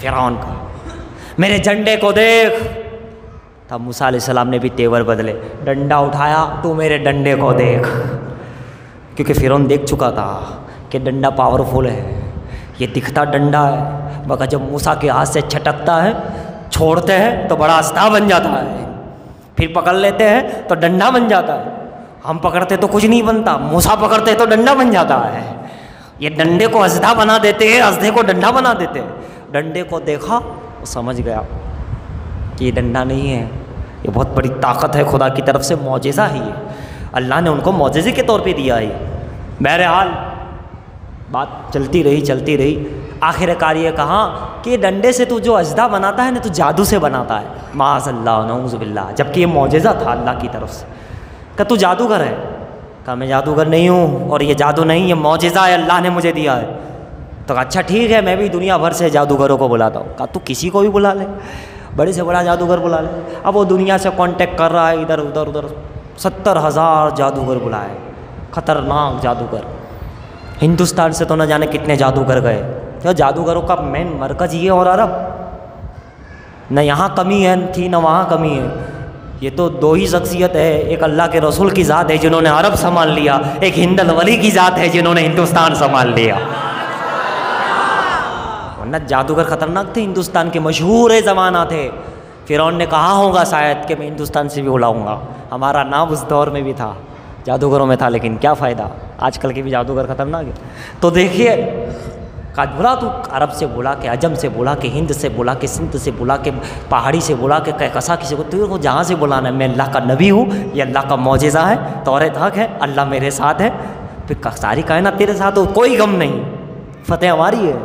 فرعون کا، میرے جھنڈے کو دیکھ۔ تب موسیٰ علیہ السلام نے بھی تیور بدلے، ڈنڈا اٹھایا، تو میرے ڈنڈے کو دیکھ، کیونکہ فرعون دیکھ چکا تھا کہ ڈنڈا پاورفل ہے، یہ دکھتا ڈنڈا ہے، مگر جب موسیٰ کے ہاتھ سے چھٹکتا ہے، چھوڑتے ہیں تو بڑا استا بن جاتا ہے، پھر پکڑ لیتے ہیں تو ڈنڈا بن جاتا ہے۔ ہم پکڑتے تو کچھ نہیں بنتا، موسیٰ پکڑتے تو ڈنڈا بن جاتا ہے۔ یہ ڈنڈے کو اسدا بنا دیتے ہیں، اسدے کو ڈنڈا بنا دیتے ہیں۔ ڈنڈے کو دیکھا وہ سمجھ گیا کہ یہ ڈنڈا نہیں ہے، یہ بہت بڑی طاقت ہے، خدا کی طرف سے معجزہ ہی ہے، اللہ نے ان کو معجزے کے طور پہ دیا ہے۔ بہرحال بات چلتی رہی، آخر کار یہ کہا کہ ڈنڈے سے تو جو اجزا بناتا ہے نا، تو جادو سے بناتا ہے، معاذ اللہ، نعوذ باللہ، جبکہ یہ معجزہ تھا اللہ کی طرف سے۔ کہ تو جادوگر ہے؟ کہا میں جادوگر نہیں ہوں، اور یہ جادو نہیں، یہ معجزہ ہے، اللہ نے مجھے دیا ہے۔ تو کہا اچھا ٹھیک ہے، میں بھی دنیا بھر سے جادوگروں کو بلاتا ہوں۔ کہا تو کسی کو بھی بلا لے، بڑے سے بڑا جادوگر بلا لے۔ اب وہ دنیا سے کانٹیکٹ کر رہا ہے، ادھر ادھر 70,000 جادوگر بلائے، خطرناک جادوگر۔ ہندوستان سے تو نہ جانے کتنے جادوگر گئے، کیا جادوگروں کا مین مرکز یہ اور عرب، نہ یہاں کمی ہے تھی نہ وہاں کمی ہے۔ یہ تو دو ہی شخصیت ہے، ایک اللہ کے رسول کی ذات ہے جنہوں نے عرب سنبھال لیا، ایک ہند الولی کی ذات ہے جنہوں نے ہندوستان سنبھال لیا۔ ورنہ جادوگر خطرناک تھے، ہندوستان کے مشہور زمانہ تھے۔ فرعون نے کہا ہوگا شاید کہ میں ہندوستان سے بھی بلاؤں گا، ہمارا نام اس دور میں بھی تھا، جادوگروں میں تھا، لیکن کیا فائدہ، آج کل کے بھی جادوگر خطرناک ہے۔ تو دیکھیے بلا تو عرب سے بلا کے، عجم سے بلا کے، ہند سے بلا کے، سندھ سے بلا کے، پہاڑی سے بلا کے، کہکشا کسی کو، تو جہاں سے بلانا ہے، میں اللہ کا نبی ہوں، یہ اللہ کا معجزہ ہے، تورات حق ہے، اللہ میرے ساتھ ہے، پھر ساری کائنات تیرے ساتھ ہو، کوئی غم نہیں، فتح ہماری ہے۔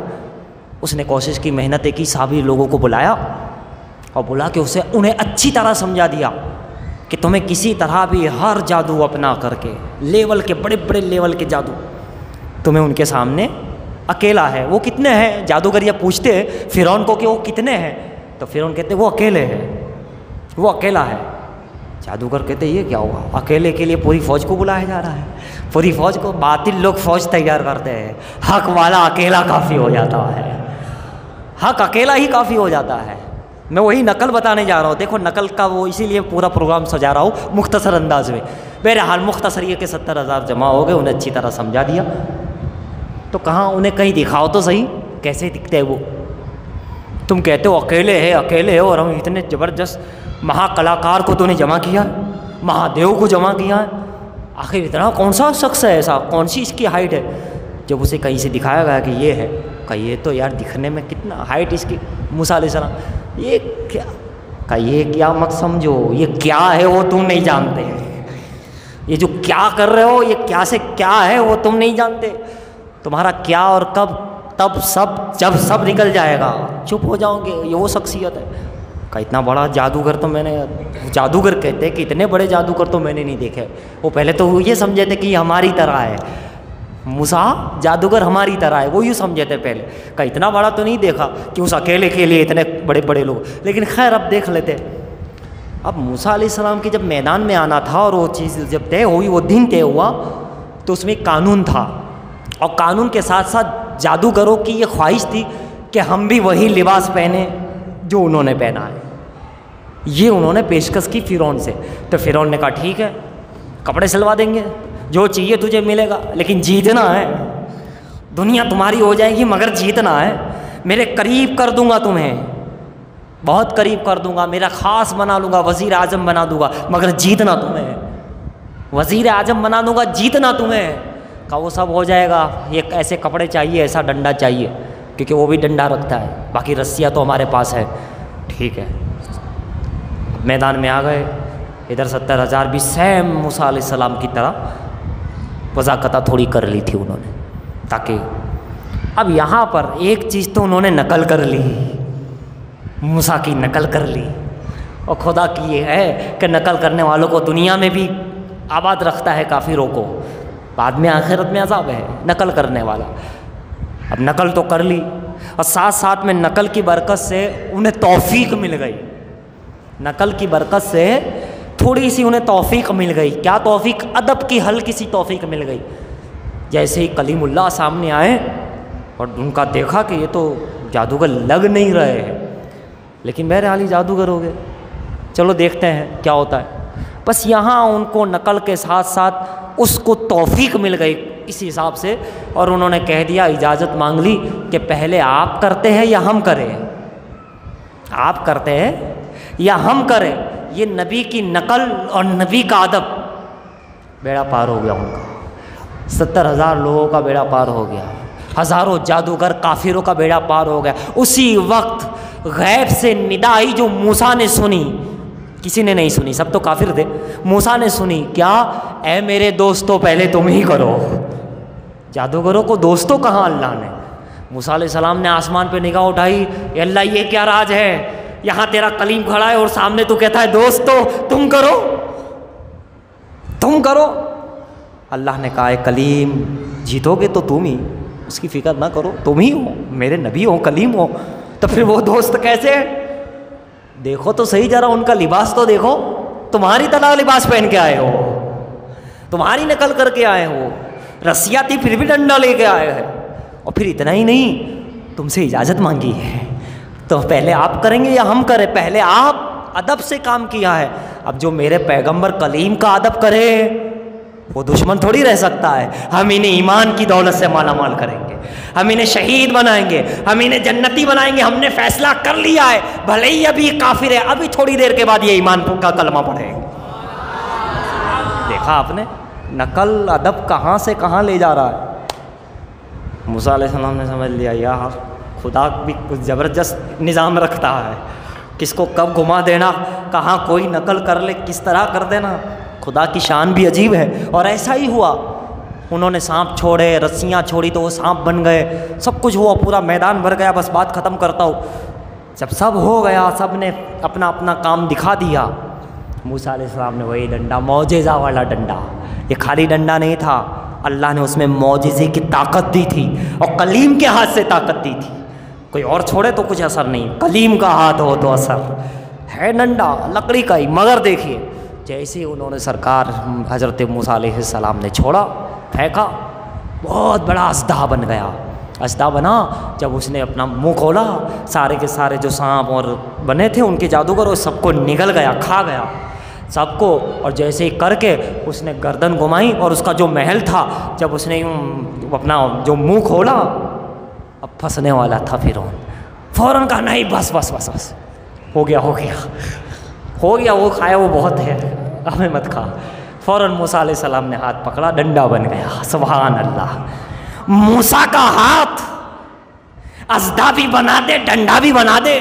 اس نے کوشش کی، محنتیں کی، سابی لوگوں کو بلایا اور بلا کے انہیں اچھی طرح سمجھا دیا کہ تمہیں کسی طرح بھی ہر جادو اپنا کر کے، لیول کے بڑے بڑے لیول کے جادو، تمہیں ان کے سامنے اکیلا ہے۔ وہ کتنے ہیں؟ جادوگر یہ پوچھتے ہیں فرعون کو کہ وہ کتنے ہیں، تو فرعون کہتے ہیں وہ اکیلے ہیں، وہ اکیلا ہے۔ جادوگر کہتے ہیں یہ کیا ہوا، اکیلے کے لیے پوری فوج کو بلایا جا رہا ہے، پوری فوج کو، باطل لوگ فوج تیار کرتے ہیں، حق والا اکیلا کافی ہو جاتا ہے، حق اکیلا ہی کافی ہو جاتا ہے۔ میں وہی نقل بتانے جا رہا ہوں، دیکھو نقل کا وہ اسی لیے پورا پروگرام سجا رہا ہوں مختصر انداز میں۔ بہرحال مختصر یہ کہ 70,000 جمع ہو گئے، انہیں اچھی طرح سمجھا دیا۔ تو کہاں انہیں کہیں دکھاؤ تو صحیح کیسے دکھتے ہیں وہ، تم کہتے ہو اکیلے ہو، اور ہم اتنے زبردست مہا کلاکار کو تو نے جمع کیا، مہادیو کو جمع کیا ہے، آخر اتنا کون سا شخص ہے ایسا، کون سی اس کی ہائٹ ہے؟ جب اسے کہیں سے دکھایا گیا کہ یہ ہے، کہ یہ تو یار دکھنے میں کتنا ہائٹ اس کی، موسیٰ علیہ السلام یہ کیا، کہ یہ کیا مت سمجھو، یہ کیا ہے وہ تم نہیں جانتے، یہ جو کیا کر رہے ہو یہ کیا سے کیا ہے وہ تم نہیں جانتے، تمہارا کیا اور کب، تب سب، جب سب نکل جائے گا چپ ہو جاؤ گے، یہ وہ شخصیت ہے۔ کہ اتنا بڑا جادوگر تو میں نے، جادوگر کہتے ہیں کہ اتنے بڑے جادوگر تو میں نے نہیں دیکھے، وہ پہلے تو وہ یہ سمجھے تھے کہ یہ ہماری طرح ہے، موسیٰ جادوگر ہماری طرح ہے، وہ یوں سمجھے تھے پہلے، کہ اتنا بڑا تو نہیں دیکھا کہ اس اکیلے کے لیے اتنے بڑے بڑے لوگ، لیکن خیر اب دیکھ لیتے۔ اب موسیٰ علیہ السلام کی جب میدان میں آنا تھا اور وہ چیز جب طے ہوئی، وہ دن طے ہوا، تو اس میں قانون تھا، اور قانون کے ساتھ ساتھ جادوگروں کی یہ خواہش تھی کہ ہم بھی وہی لباس پہنیں جو انہوں نے پہنا ہے، یہ انہوں نے پیشکش کی فرعون سے۔ تو فرعون نے کہا ٹھیک ہے کپڑے سلوا دیں گے، جو چاہیے تجھے ملے گا، لیکن جیتنا ہے، دنیا تمہاری ہو جائے گی مگر جیتنا ہے، میرے قریب کر دوں گا تمہیں، بہت قریب کر دوں گا، میرا خاص بنا لوں گا، وزیر اعظم بنا دوں گا، مگر جیتنا تمہیں، وزیر اعظم بنا دوں گا، جیتنا تمہیں۔ کہا وہ سب ہو جائے گا، یہ ایسے کپڑے چاہیے، ایسا ڈنڈا چاہیے، کیونکہ وہ بھی ڈنڈا رکھتا ہے، باقی رسیاں تو ہمارے پاس ہے۔ ٹھیک ہے میدان میں آ گئے، ادھر 70,000 بھی سیم موسیٰ علیہ السلام کی طرح وضاقتہ تھوڑی کر لی تھی انہوں نے، تاکہ اب یہاں پر ایک چیز تو انہوں نے نقل کر لی، موسیٰ کی نقل کر لی، اور خدا کی یہ ہے کہ نقل کرنے والوں کو دنیا میں بھی آباد رکھتا ہے، کافروں کو بعد میں آخرت میں عذاب ہے نقل کرنے والا۔ اب نقل تو کر لی، اور ساتھ ساتھ میں نقل کی برکت سے انہیں توفیق مل گئی، نقل کی برکت سے تھوڑی سی انہیں توفیق مل گئی۔ کیا توفیق؟ ادب کی ہلکی سی توفیق مل گئی۔ جیسے ہی کلیم اللہ سامنے آئے اور ان کا دیکھا کہ یہ تو جادوگر لگ نہیں رہے ہیں، لیکن بہرحال ہی جادوگر ہو گئے، چلو دیکھتے ہیں کیا ہوتا ہے۔ بس یہاں ان کو نقل کے ساتھ ساتھ اس کو توفیق مل گئی اس حساب سے، اور انہوں نے کہہ دیا، اجازت مانگ لی کہ پہلے آپ کرتے ہیں یا ہم کریں، آپ کرتے ہیں یا ہم کریں۔ یہ نبی کی نقل اور نبی کا ادب، بیڑا پار ہو گیا ان کا، 70,000 لوگوں کا بیڑا پار ہو گیا، ہزاروں جادوگر کافروں کا بیڑا پار ہو گیا۔ اسی وقت غیب سے ندا آئی جو موسیٰ نے سنی، کسی نے نہیں سنی، سب تو کافر تھے، موسیٰ نے سنی، کیا؟ اے میرے دوستو پہلے تم ہی کرو۔ جادوگروں کو دوستو کہاں اللہ نے؟ موسیٰ علیہ السلام نے آسمان پہ نگاہ اٹھائی، اے اللہ یہ کیا راج ہے؟ یہاں تیرا کلیم کھڑا ہے اور سامنے تو کہتا ہے دوستو تم کرو، تم کرو۔ اللہ نے کہا، اے کلیم جیتو گے تو تم ہی، اس کی فکر نہ کرو، تم ہی ہو، میرے نبی ہو، کلیم ہو، تو پھر وہ دوست کیسے ہیں؟ دیکھو تو صحیح ذرا ان کا لباس تو دیکھو، تمہاری طرح لباس پہن کے آئے ہو، تمہاری نقل کر کے آئے ہو، رسیاں تھی پھر بھی ڈنڈا لے کے آئے ہیں، اور پھر اتنا ہی نہیں تم سے اجازت مانگی ہے، تو پہلے آپ کریں گے یا ہم کریں؟ پہلے آپ ادب سے کام کیا ہے، اب جو میرے پیغمبر کلیم کا ادب کرے وہ دشمن تھوڑی رہ سکتا ہے۔ ہم انہیں ایمان کی دولت سے مالا مال کریں گے، ہم انہیں شہید بنائیں گے، ہم انہیں جنتی بنائیں گے، ہم نے فیصلہ کر لیا ہے، بھلے ہی ابھی کافر ہے، ابھی تھوڑی دیر کے بعد یہ ایمان کا کلمہ پڑھے گا۔ دیکھا آپ نے نقل ادب کہاں سے کہاں لے جا رہا ہے۔ موسیٰ علیہ السلام نے سمجھ لیا یار خدا بھی کچھ زبردست نظام رکھتا ہے، کس کو کب گھما دینا، کہاں کوئی نقل کر لے، کس طرح کر دینا، خدا کی شان بھی عجیب ہے۔ اور ایسا ہی ہوا، انہوں نے سانپ چھوڑے، رسیاں چھوڑی تو وہ سانپ بن گئے، سب کچھ ہوا، پورا میدان بھر گیا۔ بس بات ختم کرتا ہوں، جب سب ہو گیا، سب نے اپنا اپنا کام دکھا دیا، موسیٰ علیہ السلام نے وہی ڈنڈا، معجزہ والا ڈنڈا، یہ خالی ڈنڈا نہیں تھا، اللہ نے اس میں معجزے کی طاقت دی تھی، اور کلیم کے ہاتھ سے طاقت دی تھی۔ کوئی اور چھوڑے تو کچھ اثر نہیں، کلیم کا ہاتھ ہو تو اثر ہے، ڈنڈا لکڑی کا ہی، مگر دیکھیے جیسے انہوں نے سرکار حضرت موسیٰ علیہ السلام نے چھوڑا، پھینکا، بہت بڑا اژدہا بن گیا۔ اژدہا بنا، جب اس نے اپنا منہ کھولا، سارے کے سارے جو سانپ اور بنے تھے ان کے جادوگر، وہ سب کو نگل گیا، کھا گیا سب کو۔ اور جیسے ہی کر کے اس نے گردن گھمائی، اور اس کا جو محل تھا، جب اس نے اپنا جو منہ کھولا، اب پھنسنے والا تھا فرعون، فوراً کہا نہیں بس بس بس بس، ہو گیا ہو گیا ہو گیا، وہ کھایا وہ بہت ہے، ہمیں مت کھا۔ فوراً موسیٰ علیہ السلام نے ہاتھ پکڑا، ڈنڈا بن گیا۔ سبحان اللہ، موسیٰ کا ہاتھ اژدہا بھی بنا دے، ڈنڈا بھی بنا دے۔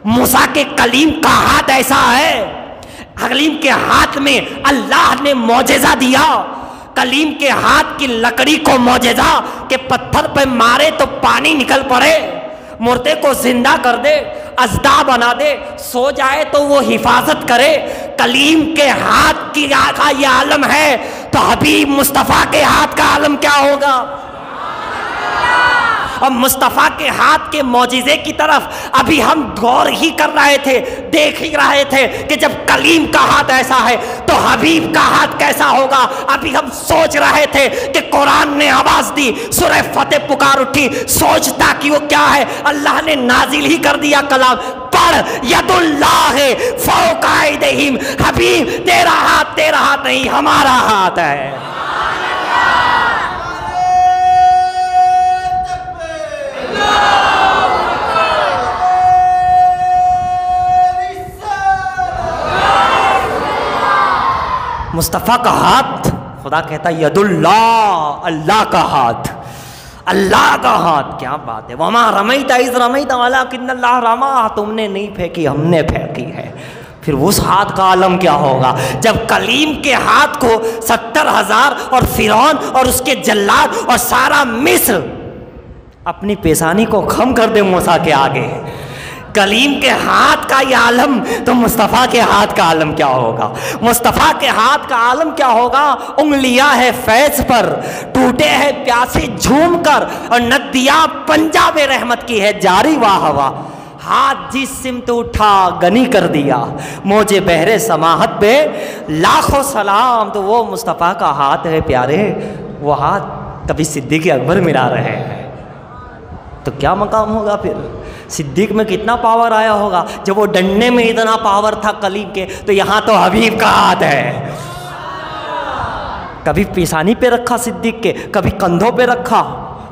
موسیٰ کے کلیم کا ہاتھ ایسا ہے، کلیم کے ہاتھ میں اللہ نے معجزہ دیا، کلیم کے ہاتھ کی لکڑی کو معجزہ کہ پتھر پہ مارے تو پانی نکل پڑے، مردے کو زندہ کر دے، اژدہا بنا دے، سو جائے تو وہ حفاظت کرے۔ کلیم کے ہاتھ کی کا یہ عالم ہے، تو حبیب مصطفیٰ کے ہاتھ کا عالم کیا ہوگا؟ اور مصطفیٰ کے ہاتھ کے معجزے کی طرف ابھی ہم غور ہی کر رہے تھے، دیکھ ہی رہے تھے کہ جب کلیم کا ہاتھ ایسا ہے تو حبیب کا ہاتھ کیسا ہوگا۔ ابھی ہم سوچ رہے تھے کہ قرآن نے آواز دی، سورہ فتح پکار اٹھی، سوچتا کہ وہ کیا ہے، اللہ نے نازل ہی کر دیا کلام، پڑھ ید اللہ فوق ایدیہم، حبیب تیرا ہاتھ نہیں، ہمارا ہاتھ ہے۔ مصطفیٰ کا ہاتھ، خدا کہتا ہے ید اللہ، اللہ کا ہاتھ، اللہ کا ہاتھ، کیا بات ہے۔ وما رمیت اذ رمیت ولکن اللہ رما، تم نے نہیں پھینکی، ہم نے پھینکی ہے۔ پھر اس ہاتھ کا عالم کیا ہوگا جب کلیم کے ہاتھ کو 70,000 اور فرعون اور اس کے جلاد اور سارا مصر اپنی پیشانی کو خم کر دے موسیٰ کے آگے۔ کلیم کے ہاتھ کا یہ عالم تو مصطفیٰ کے ہاتھ کا عالم کیا ہوگا؟ مصطفیٰ کے ہاتھ کا عالم کیا ہوگا؟ انگلیاں ہے فیض پر، ٹوٹے ہیں پیاسے جھوم کر، اور ندیاں پنجاب رحمت کی ہے جاری واہ واہ۔ ہاتھ جس سمت اٹھا غنی کر دیا، موجے بحر سماحت پہ لاکھوں سلام۔ تو وہ مصطفیٰ کا ہاتھ ہے پیارے، وہ ہاتھ کبھی صدیق اکبر ملا رہے ہیں تو کیا مقام ہوگا پھر؟ صدیق میں کتنا پاور آیا ہوگا جب وہ ڈنڈے میں اتنا پاور تھا کلیم کے، تو یہاں تو حبیب کا ہاتھ ہے۔ کبھی پیشانی پہ رکھا صدیق کے، کبھی کندھوں پہ رکھا،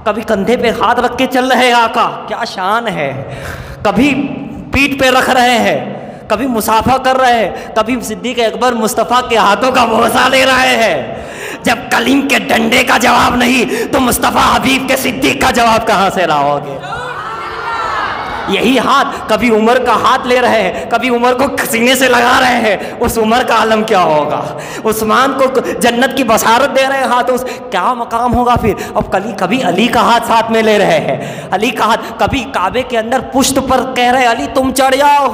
کبھی کندھے پہ ہاتھ رکھ کے چل رہے آقا، کیا شان ہے۔ کبھی پیٹھ پہ رکھ رہے ہیں، کبھی مصافحہ کر رہے ہیں، کبھی صدیق اکبر مصطفیٰ کے ہاتھوں کا بوسہ لے رہے ہیں۔ جب کلیم کے ڈنڈے کا جواب نہیں تو مصطفیٰ حبیب کے صدیق کا جواب کہاں سے لاؤ گے؟ یہی ہاتھ کبھی عمر کا ہاتھ لے رہے ہیں، کبھی عمر کو سینے سے لگا رہے ہیں، اس عمر کا عالم کیا ہوگا؟ عثمان کو جنت کی بشارت دے رہے ہیں ہاتھ، اس کیا مقام ہوگا پھر؟ اب کبھی علی کا ہاتھ ساتھ میں لے رہے ہیں، علی کا ہاتھ، کبھی کعبے کے اندر پشت پر کہہ رہے علی تم چڑھ جاؤ،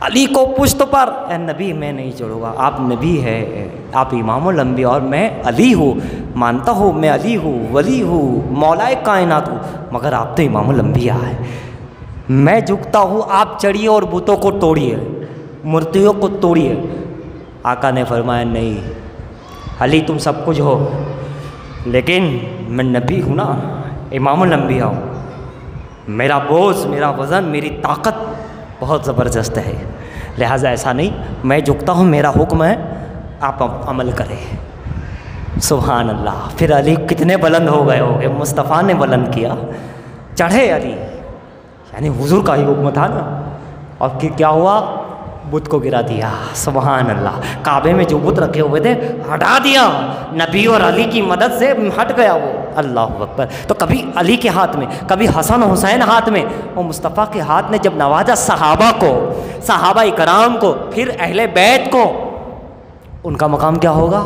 علی کو پشت پر، اے نبی میں نہیں چڑھوں گا، آپ نبی ہے، آپ امام الانبیاء اور میں علی ہوں، مانتا ہوں میں علی ہوں، ولی ہوں، مولا کائنات ہوں، مگر آپ تو امام الانبیاء ہیں، میں جھکتا ہوں، آپ چڑھیے اور بتوں کو توڑیے، مورتیوں کو توڑیے۔ آقا نے فرمایا نہیں علی تم سب کچھ ہو، لیکن میں نبی ہوں نا، امام الانبیاء ہوں، میرا بوجھ، میرا وزن، میری طاقت بہت زبردست ہے، لہٰذا ایسا نہیں، میں جھکتا ہوں، میرا حکم ہے، آپ عمل کریں۔ سبحان اللہ۔ پھر علی کتنے بلند ہو گئے ہوگے، مصطفیٰ نے بلند کیا، چڑھے علی، یعنی حضور کا ہی حکم تھا نا، اور پھر کیا ہوا؟ بت کو گرا دیا۔ سبحان اللہ۔ کعبے میں جو بت رکھے ہوئے تھے ہٹا دیا، نبی اور علی کی مدد سے ہٹ گیا وہ۔ اللہ اکبر۔ تو کبھی علی کے ہاتھ میں، کبھی حسن حسین ہاتھ میں، وہ مصطفیٰ کے ہاتھ نے جب نوازا صحابہ کو، صحابہ اکرام کو، پھر اہل بیت کو، ان کا مقام کیا ہوگا؟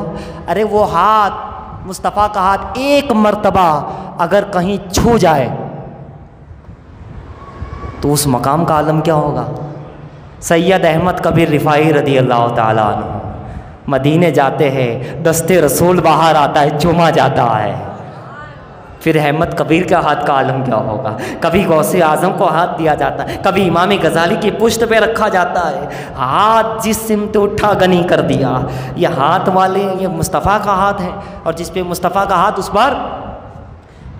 ارے وہ ہاتھ، مصطفیٰ کا ہاتھ ایک مرتبہ اگر کہیں چھو جائے تو اس مقام کا عالم کیا ہوگا؟ سید احمد کبیر رفاعی رضی اللہ تعالیٰ عنہ مدینے جاتے ہیں، دستے رسول باہر آتا ہے، چوما جاتا ہے، پھر احمد کبیر کا ہاتھ کا عالم کیا ہوگا؟ کبھی غوث اعظم کو ہاتھ دیا جاتا ہے، کبھی امام غزالی کی پشت پہ رکھا جاتا ہے، ہاتھ جس سمت اٹھا غنی کر دیا۔ یہ ہاتھ والے، یہ مصطفیٰ کا ہاتھ ہے، اور جس پہ مصطفیٰ کا ہاتھ، اس پر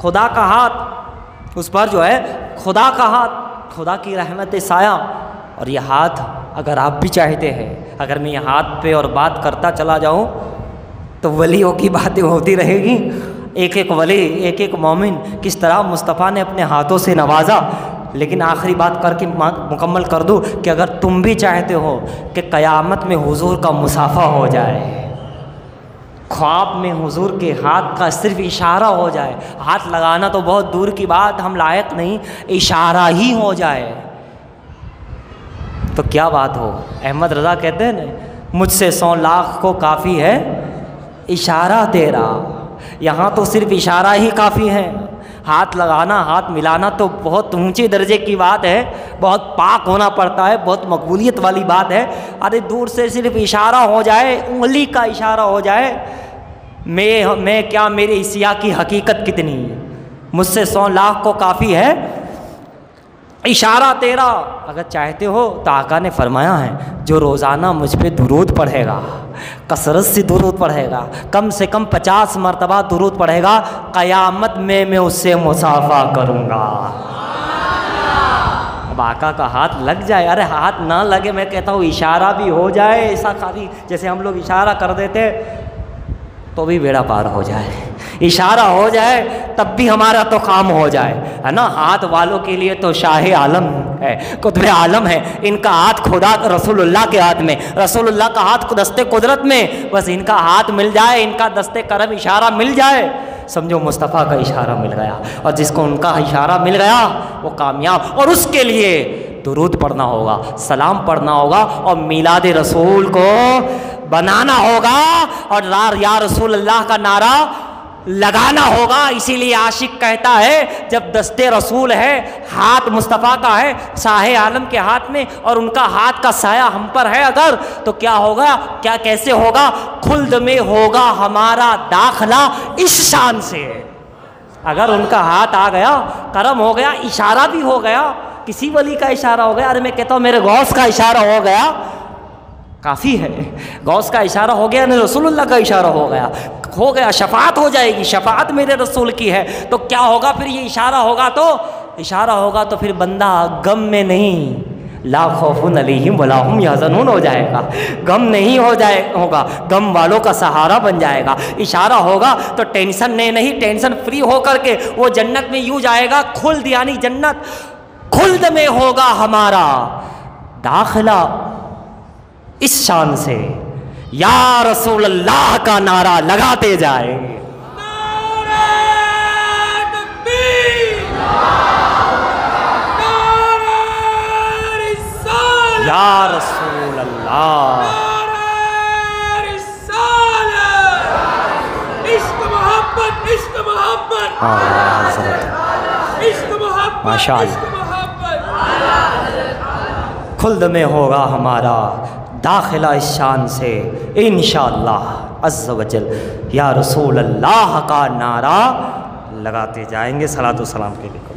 خدا کا ہاتھ، اس پر جو ہے خدا کا ہاتھ، خدا کی رحمت سایہ۔ اور یہ ہاتھ اگر آپ بھی چاہتے ہیں، اگر میں یہ ہاتھ پہ اور بات کرتا چلا جاؤں تو ولیوں کی باتیں ہوتی رہے گی، ایک ایک ولی، ایک ایک مومن کس طرح مصطفیٰ نے اپنے ہاتھوں سے نوازا۔ لیکن آخری بات کر کے مکمل کر دوں کہ اگر تم بھی چاہتے ہو کہ قیامت میں حضور کا مصافحہ ہو جائے، خواب میں حضور کے ہاتھ کا صرف اشارہ ہو جائے، ہاتھ لگانا تو بہت دور کی بات، ہم لائق نہیں، اشارہ ہی ہو جائے تو کیا بات ہو۔ احمد رضا کہتے ہیں نا، مجھ سے 100 لاکھ کو کافی ہے اشارہ تیرا، یہاں تو صرف اشارہ ہی کافی ہے۔ ہاتھ لگانا، ہاتھ ملانا تو بہت اونچے درجے کی بات ہے، بہت پاک ہونا پڑتا ہے، بہت مقبولیت والی بات ہے۔ ارے دور سے صرف اشارہ ہو جائے، انگلی کا اشارہ ہو جائے، میں کیا، میرے سیاہ کی حقیقت کتنی ہے، مجھ سے 100 لاکھ کو کافی ہے اشارہ تیرا۔ اگر چاہتے ہو تو آقا نے فرمایا ہے، جو روزانہ مجھ پہ درود پڑھے گا، کثرت سے درود پڑھے گا، کم سے کم 50 مرتبہ درود پڑھے گا، قیامت میں اس سے مصافحہ کروں گا۔ اب آقا کا ہاتھ لگ جائے، ارے ہاتھ نہ لگے، میں کہتا ہوں اشارہ بھی ہو جائے، ایسا خالی جیسے ہم لوگ اشارہ کر دیتے تو بھی بیڑا پار ہو جائے، اشارہ ہو جائے تب بھی ہمارا تو کام ہو جائے، ہے نا۔ ہاتھ والوں کے لیے تو شاہ عالم ہے، قطب عالم ہے، ان کا ہاتھ خدا رسول اللہ کے ہاتھ میں، رسول اللہ کا ہاتھ دستے قدرت میں، بس ان کا ہاتھ مل جائے، ان کا دستے کرم اشارہ مل جائے، سمجھو مصطفیٰ کا اشارہ مل گیا، اور جس کو ان کا اشارہ مل گیا وہ کامیاب۔ اور اس کے لیے درود پڑھنا ہوگا، سلام پڑھنا ہوگا، اور میلاد رسول کو بنانا ہوگا، اور یا رسول اللہ کا نعرہ لگانا ہوگا. اسی لیے عاشق کہتا ہے جب دستے رسول ہے، ہاتھ مصطفیٰ کا ہے ساحِ عالم کے ہاتھ میں، اور ان کا ہاتھ کا سایہ ہم پر ہے اگر، تو کیا ہوگا، کیا کیسے ہوگا؟ خلد میں ہوگا ہمارا داخلہ اس شان سے. اگر ان کا ہاتھ آ گیا، کرم ہو گیا، اشارہ بھی ہو گیا، کسی ولی کا اشارہ ہو گیا، ارے میں کہتا ہوں میرے غوث کا اشارہ ہو گیا، کافی ہے. غوث کا اشارہ ہو گیا، نہیں رسول اللہ کا اشارہ ہو گیا، شفاعت ہو جائے گی، شفاعت میرے رسول کی ہے. تو کیا ہوگا پھر؟ یہ اشارہ ہوگا تو پھر بندہ غم میں نہیں، لا خوف علیہم ولا ہم یحزنون ہو جائے گا، غم نہیں ہوگا، غم والوں کا سہارا بن جائے گا. اشارہ ہوگا تو ٹینشن نہیں، ٹینشن فری ہو کر کے وہ جنت میں یوں جائے گا. خلد یعنی جنت، خلد میں ہوگا ہمارا داخلہ اس شان سے. یا رسول اللہ کا نعرہ لگاتے جائیں گے. یا رسول اللہ، ماشاء اللہ. خلد میں ہوگا ہمارا داخلہ اس شان سے انشاءاللہ عز و جل. یا رسول اللہ کا نعرہ لگاتے جائیں گے. صلاۃ و سلام کے لیے.